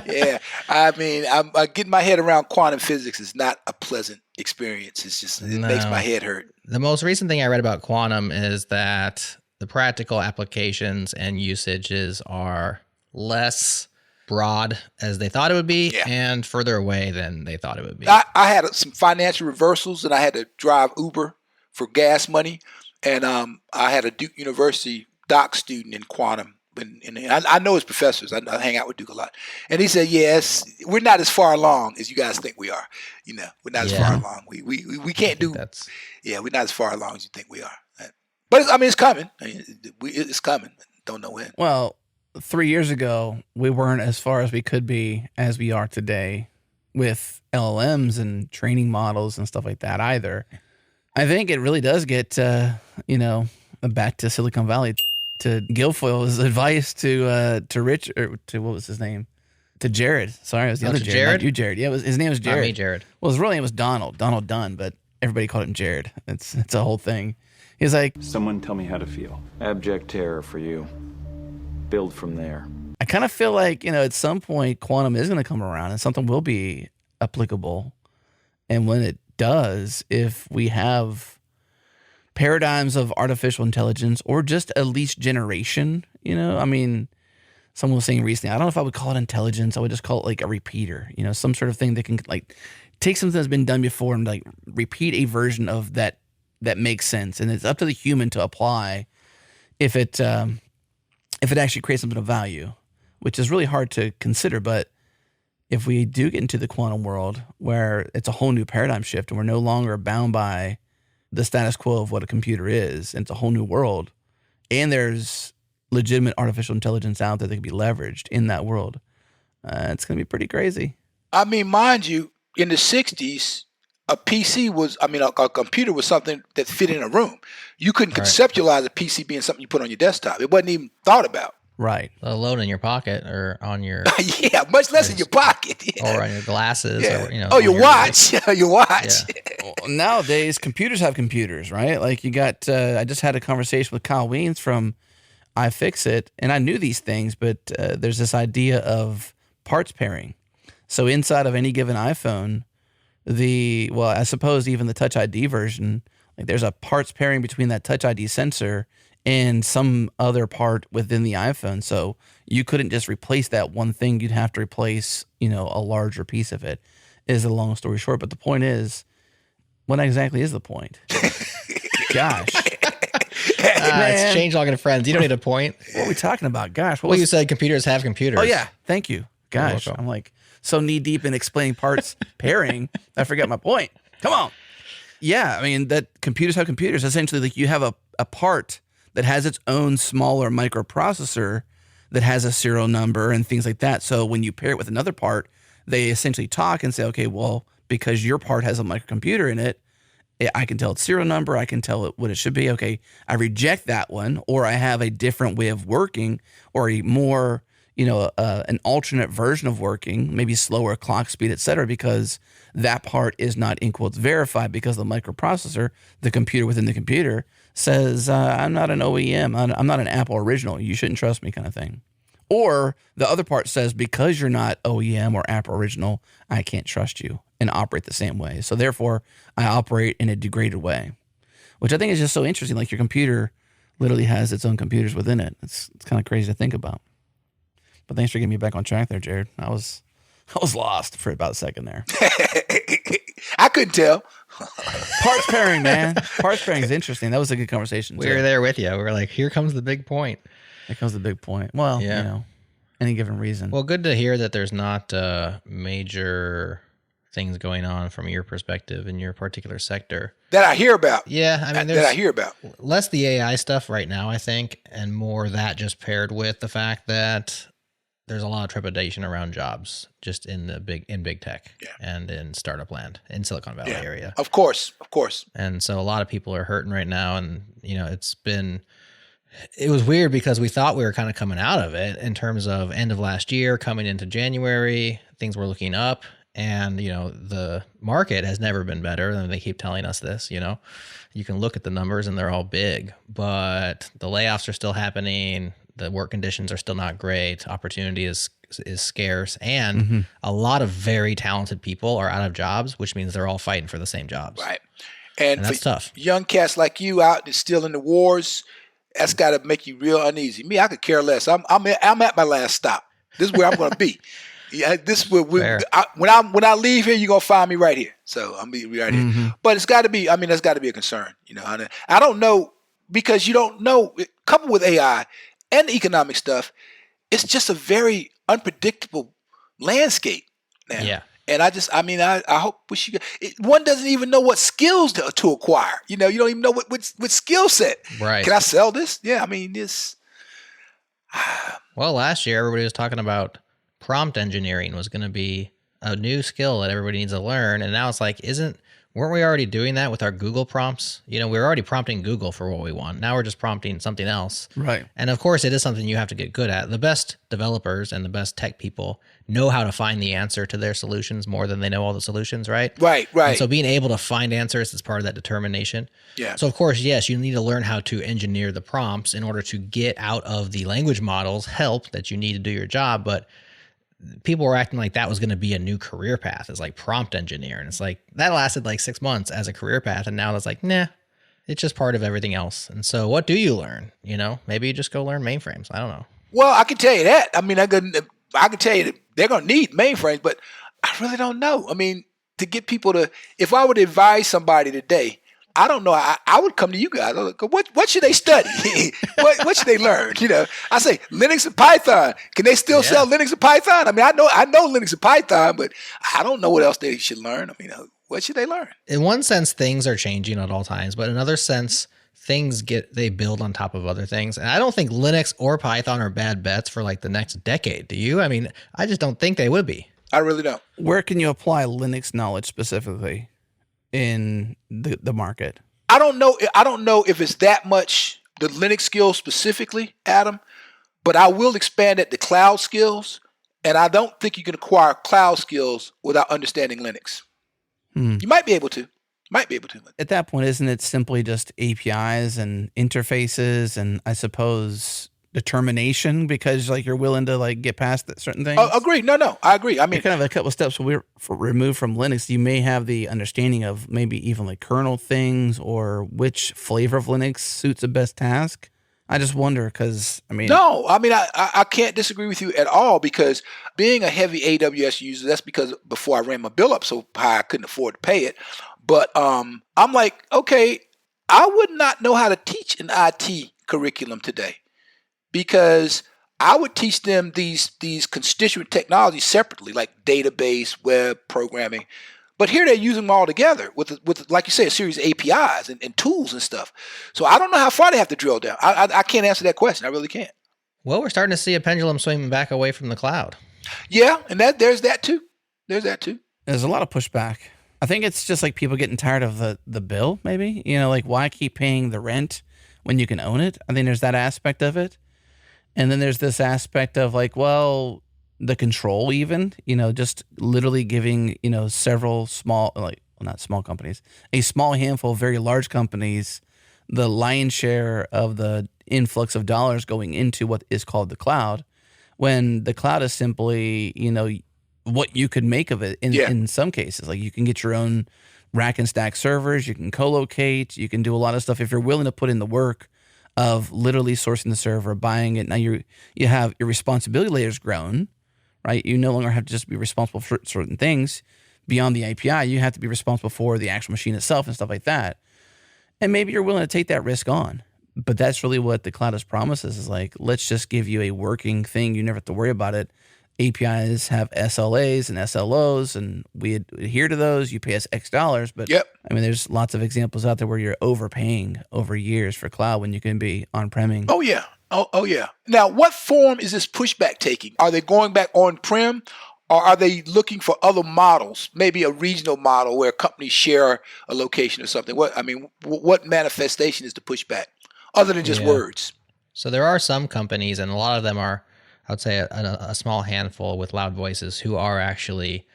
Yeah, I'm getting my head around quantum physics is not a pleasant experience. It's just, it makes my head hurt. The most recent thing I read about quantum is that the practical applications and usages are less broad as they thought it would be, Yeah. and further away than they thought it would be. I had some financial reversals, and I had to drive Uber for gas money. And I had a Duke University doc student in quantum. And I know his professors. I hang out with Duke a lot. And he said, yes, we're not as far along as you guys think we are. We're not as far along. We can't do, we're not as far along as you think we are. But it's coming. It's coming. Don't know when. Well, 3 years ago, we weren't as far as we could be as we are today with LLMs and training models and stuff like that either. I think it really does get, back to Silicon Valley, to Guilfoyle's advice to Rich, or to what was his name? To Jared. Sorry, it was the other Jared. Not you, Jared. Yeah, his name was Jared. Not me, Jared. Well, his real name was Donald Dunn, but everybody called him Jared. It's a whole thing. He's like, Someone tell me how to feel. Abject terror for you. Build from there. I kind of feel like, at some point quantum is going to come around and something will be applicable. And when it does, if we have paradigms of artificial intelligence or just at least generation, someone was saying recently, I don't know if I would call it intelligence. I would just call it like a repeater, some sort of thing that can like take something that's been done before and like repeat a version of that makes sense. And it's up to the human to apply if it actually creates something of value, which is really hard to consider. But if we do get into the quantum world where it's a whole new paradigm shift and we're no longer bound by the status quo of what a computer is, and it's a whole new world, and there's legitimate artificial intelligence out there that can be leveraged in that world, it's going to be pretty crazy. I mean, mind you, in the 60s, a computer was something that fit in a room. You couldn't conceptualize a PC being something you put on your desktop. It wasn't even thought about. Right. Let alone in your pocket or on your... yeah, much less in your pocket. Yeah. Or on your glasses. Yeah. Or, your watch. Your watch. Yeah. Well, nowadays, computers have computers, right? Like you got... I just had a conversation with Kyle Weens from iFixit, and I knew these things, but there's this idea of parts pairing. So inside of any given iPhone, I suppose even the Touch ID version, like there's a parts pairing between that Touch ID sensor and some other part within the iPhone. So you couldn't just replace that one thing. You'd have to replace, a larger piece of it, is a long story short. But the point is, what exactly is the point? Gosh. It's change logging to friends. You don't need a point. What are we talking about? Gosh. You said computers have computers. Oh, yeah. Thank you. Gosh. I'm like so knee deep in explaining parts pairing, I forgot my point. Come on. Yeah. I mean, that computers have computers. Essentially, like you have a part that has its own smaller microprocessor that has a serial number and things like that. So when you pair it with another part, they essentially talk and say, okay, well, because your part has a microcomputer in it, I can tell its serial number, I can tell it what it should be. Okay, I reject that one, or I have a different way of working, or a more, an alternate version of working, maybe slower clock speed, et cetera, because that part is not in quotes verified because the microprocessor, the computer within the computer, says, I'm not an OEM, I'm not an Apple original, you shouldn't trust me kind of thing. Or the other part says, because you're not OEM or Apple original, I can't trust you and operate the same way. So therefore, I operate in a degraded way, which I think is just so interesting. Like your computer literally has its own computers within it. It's kind of crazy to think about. But thanks for getting me back on track there, Jared. I was lost for about a second there. I couldn't tell. Parts pairing, man. Parts pairing is interesting. That was a good conversation. We were there with you. We were like, here comes the big point. Here comes the big point. Well, any given reason. Well, good to hear that there's not major things going on from your perspective in your particular sector. That I hear about. Yeah, I mean, that I hear about. Less the AI stuff right now, I think, and more that just paired with the fact that there's a lot of trepidation around jobs just in big tech and in startup land in Silicon Valley area. Of course. And so a lot of people are hurting right now, and it was weird because we thought we were kind of coming out of it in terms of end of last year, coming into January, things were looking up, and the market has never been better. And they keep telling us this. You can look at the numbers and they're all big, but the layoffs are still happening. The work conditions are still not great. Opportunity is scarce, and a lot of very talented people are out of jobs, which means they're all fighting for the same jobs. Right, and that's tough. Young cats like you out that's still in the wars, that's got to make you real uneasy. Me, I could care less. I'm at my last stop. This is where I'm going to be. Yeah, this is where Fair. when I leave here, you're gonna find me right here. So I'm be right here. But it's got to be. I mean, that's got to be a concern. You know, I don't know because you don't know. Coupled with AI and the economic stuff, it's just a very unpredictable landscape now. Yeah. And I hope one doesn't even know what skills to acquire. You know, you don't even know what skill set. Right. Can I sell this? Yeah, I mean this. Well, last year everybody was talking about prompt engineering was going to be a new skill that everybody needs to learn, and now it's like, weren't we already doing that with our Google prompts? You know, we were already prompting Google for what we want. Now we're just prompting something else. Right. And of course, it is something you have to get good at. The best developers and the best tech people know how to find the answer to their solutions more than they know all the solutions, right? Right. And so being able to find answers is part of that determination. Yeah. So of course, yes, you need to learn how to engineer the prompts in order to get out of the language models help that you need to do your job. But people were acting like that was going to be a new career path. It's like prompt engineer. And it's like that lasted like 6 months as a career path. And now it's like, nah, it's just part of everything else. And so what do you learn? You know, maybe you just go learn mainframes. I don't know. Well, I can tell you that. I mean, I can tell you that they're going to need mainframes, but I really don't know. I mean, to get people to, if I would advise somebody today, I don't know. I would come to you guys. Like, what should they study? what should they learn? You know, I say Linux and Python. Can they still sell Linux and Python? I mean, I know Linux and Python, but I don't know what else they should learn. I mean, what should they learn? In one sense, things are changing at all times, but in another sense, they build on top of other things. And I don't think Linux or Python are bad bets for like the next decade. Do you? I mean, I just don't think they would be. I really don't. Where can you apply Linux knowledge specifically in the market? I don't know if it's that much the Linux skills specifically, Adam, but I will expand it to cloud skills. And I don't think you can acquire cloud skills without understanding Linux. You might be able to. At that point, isn't it simply just APIs and interfaces and I suppose determination because like you're willing to like get past certain things? Agree. No, I agree. I mean, you're kind of a couple of steps removed from Linux. You may have the understanding of maybe even like kernel things or which flavor of Linux suits the best task. I just wonder because I can't disagree with you at all because being a heavy AWS user, that's because before I ran my bill up so high I couldn't afford to pay it. But I'm like, okay, I would not know how to teach an IT curriculum today because I would teach them these constituent technologies separately, like database, web programming. But here they're using them all together with like you say, a series of APIs and tools and stuff. So I don't know how far they have to drill down. I can't answer that question. I really can't. Well, we're starting to see a pendulum swing back away from the cloud. Yeah, and there's that too. There's a lot of pushback. I think it's just like people getting tired of the bill, maybe. You know, like why keep paying the rent when you can own it? I think there's that aspect of it. And then there's this aspect of like, well, the control even, you know, just literally giving, you know, several small, like, well, not small companies, a small handful of very large companies, the lion's share of the influx of dollars going into what is called the cloud, when the cloud is simply, you know, what you could make of it in some cases. Like you can get your own rack and stack servers, you can co-locate, you can do a lot of stuff if you're willing to put in the work of literally sourcing the server, buying it. Now you have your responsibility layers grown, right? You no longer have to just be responsible for certain things beyond the API. You have to be responsible for the actual machine itself and stuff like that. And maybe you're willing to take that risk on. But that's really what the cloud promises is like, let's just give you a working thing. You never have to worry about it. APIs have SLAs and SLOs, and we adhere to those. You pay us X dollars, but I mean, there's lots of examples out there where you're overpaying over years for cloud when you can be on-preming. Oh, yeah. Oh, yeah. Now, what form is this pushback taking? Are they going back on-prem, or are they looking for other models, maybe a regional model where companies share a location or something? What manifestation is the pushback, other than just words? So there are some companies, and a lot of them are, I would say a small handful with loud voices who are actually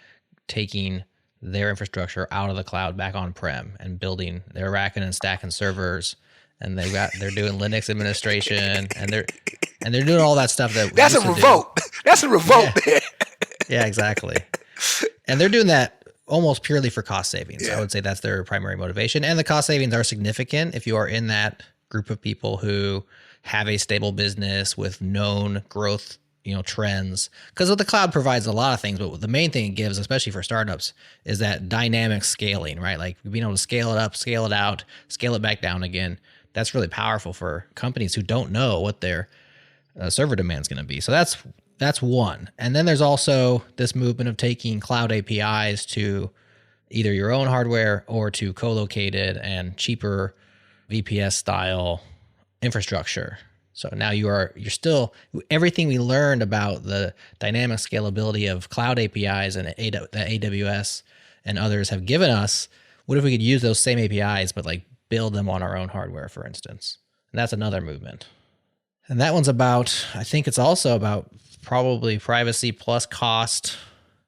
taking their infrastructure out of the cloud back on-prem and building their racking and stacking servers, and they're doing Linux administration and they're doing all that stuff that's a revolt. That's a revolt there. Yeah, exactly. And they're doing that almost purely for cost savings. Yeah. I would say that's their primary motivation, and the cost savings are significant if you are in that group of people who have a stable business with known growth trends, because what the cloud provides a lot of things, but the main thing it gives, especially for startups, is that dynamic scaling, right? Like being able to scale it up, scale it out, scale it back down again. That's really powerful for companies who don't know what their server demand is going to be. So that's one. And then there's also this movement of taking cloud APIs to either your own hardware or to co-located and cheaper VPS style infrastructure. So now you're still, everything we learned about the dynamic scalability of cloud APIs and that AWS and others have given us, what if we could use those same APIs, but like build them on our own hardware, for instance? And that's another movement. And that one's about, I think it's also about probably privacy plus cost,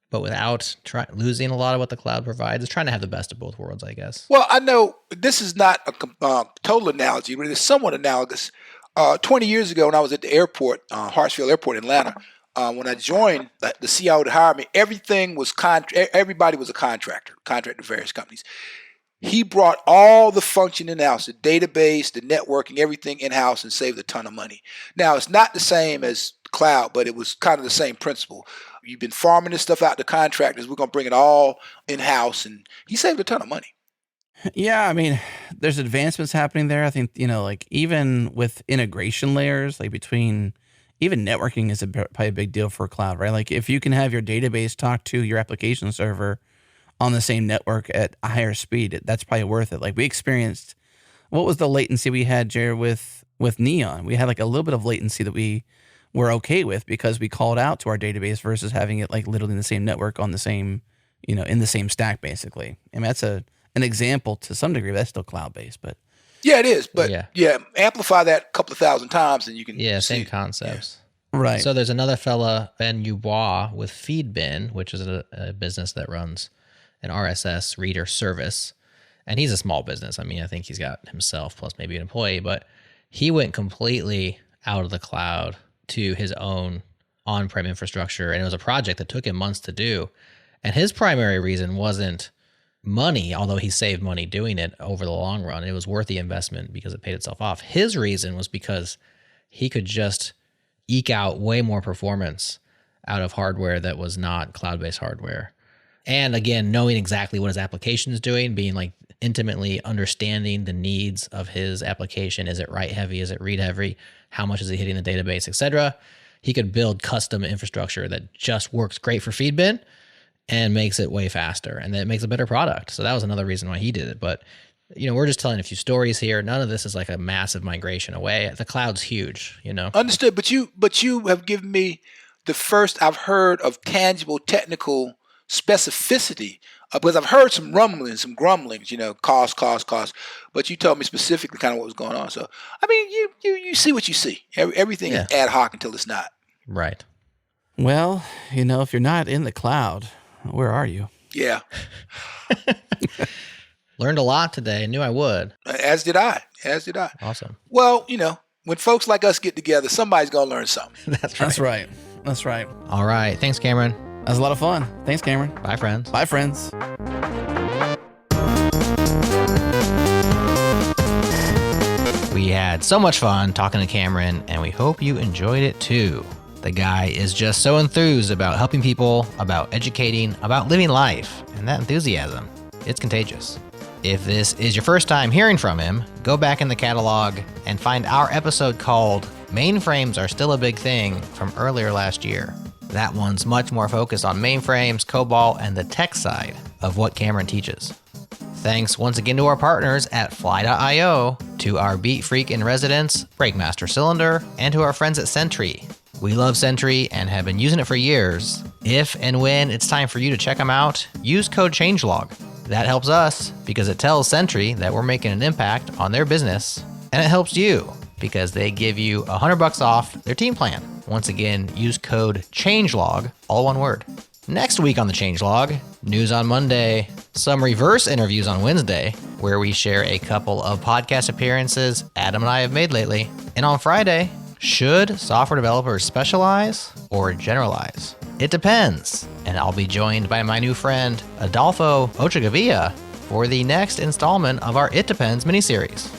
but without losing a lot of what the cloud provides. It's trying to have the best of both worlds, I guess. Well, I know this is not a total analogy, but it's somewhat analogous. 20 years ago, when I was at the airport, Hartsfield Airport in Atlanta, when I joined, the CIO to hire me, everything was everybody was a contractor to various companies. He brought all the function in-house, the database, the networking, everything in-house, and saved a ton of money. Now, it's not the same as cloud, but it was kind of the same principle. You've been farming this stuff out to contractors. We're going to bring it all in-house, and he saved a ton of money. Yeah, I mean, there's advancements happening there. I think, like even with integration layers, like between, even networking is probably a big deal for cloud, right? Like if you can have your database talk to your application server on the same network at a higher speed, that's probably worth it. Like we experienced, what was the latency we had, Jared, with Neon? We had like a little bit of latency that we were okay with because we called out to our database versus having it like literally in the same network on the same, in the same stack, basically. I mean, that's an example to some degree. That's still cloud-based, but yeah, it is. But yeah, amplify that a couple of thousand times, and you can same concepts. Yeah. Right. So there's another fella, Ben Dubois, with Feedbin, which is a business that runs an RSS reader service, and he's a small business. I mean, I think he's got himself plus maybe an employee, but he went completely out of the cloud to his own on-prem infrastructure, and it was a project that took him months to do. And his primary reason wasn't money, although he saved money doing it over the long run. It was worth the investment because it paid itself off. His reason was because he could just eke out way more performance out of hardware that was not cloud-based hardware. And again, knowing exactly what his application is doing, being like intimately understanding the needs of his application. Is it write heavy? Is it read heavy? How much is it hitting the database, etc.? He could build custom infrastructure that just works great for Feedbin and makes it way faster, and that makes a better product. So that was another reason why he did it. But we're just telling a few stories here. None of this is like a massive migration away. The cloud's huge, Understood. But you have given me the first I've heard of tangible technical specificity, because I've heard some rumblings, some grumblings, cost. But you told me specifically kind of what was going on. So I mean, you see what you see. Everything is ad hoc until it's not. Right. Well, if you're not in the cloud, where are you? Yeah. Learned a lot today. Knew I would. As did I. Awesome. Well, when folks like us get together, somebody's going to learn something. That's right. That's right. All right. Thanks, Cameron. That was a lot of fun. Thanks, Cameron. Bye, friends. Bye, friends. We had so much fun talking to Cameron, and we hope you enjoyed it too. The guy is just so enthused about helping people, about educating, about living life, and that enthusiasm, it's contagious. If this is your first time hearing from him, go back in the catalog and find our episode called Mainframes Are Still a Big Thing from earlier last year. That one's much more focused on mainframes, COBOL, and the tech side of what Cameron teaches. Thanks once again to our partners at Fly.io, to our Beat Freak in residence, Breakmaster Cylinder, and to our friends at Sentry. We love Sentry and have been using it for years. If and when it's time for you to check them out, use code CHANGELOG. That helps us because it tells Sentry that we're making an impact on their business, and it helps you because they give you $100 off their team plan. Once again, use code CHANGELOG, all one word. Next week on the Changelog, news on Monday, some reverse interviews on Wednesday, where we share a couple of podcast appearances Adam and I have made lately. And on Friday, should software developers specialize or generalize? It depends. And I'll be joined by my new friend, Adolfo Ochagavia, for the next installment of our It Depends miniseries.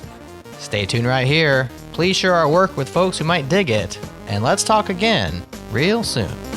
Stay tuned right here. Please share our work with folks who might dig it. And let's talk again real soon.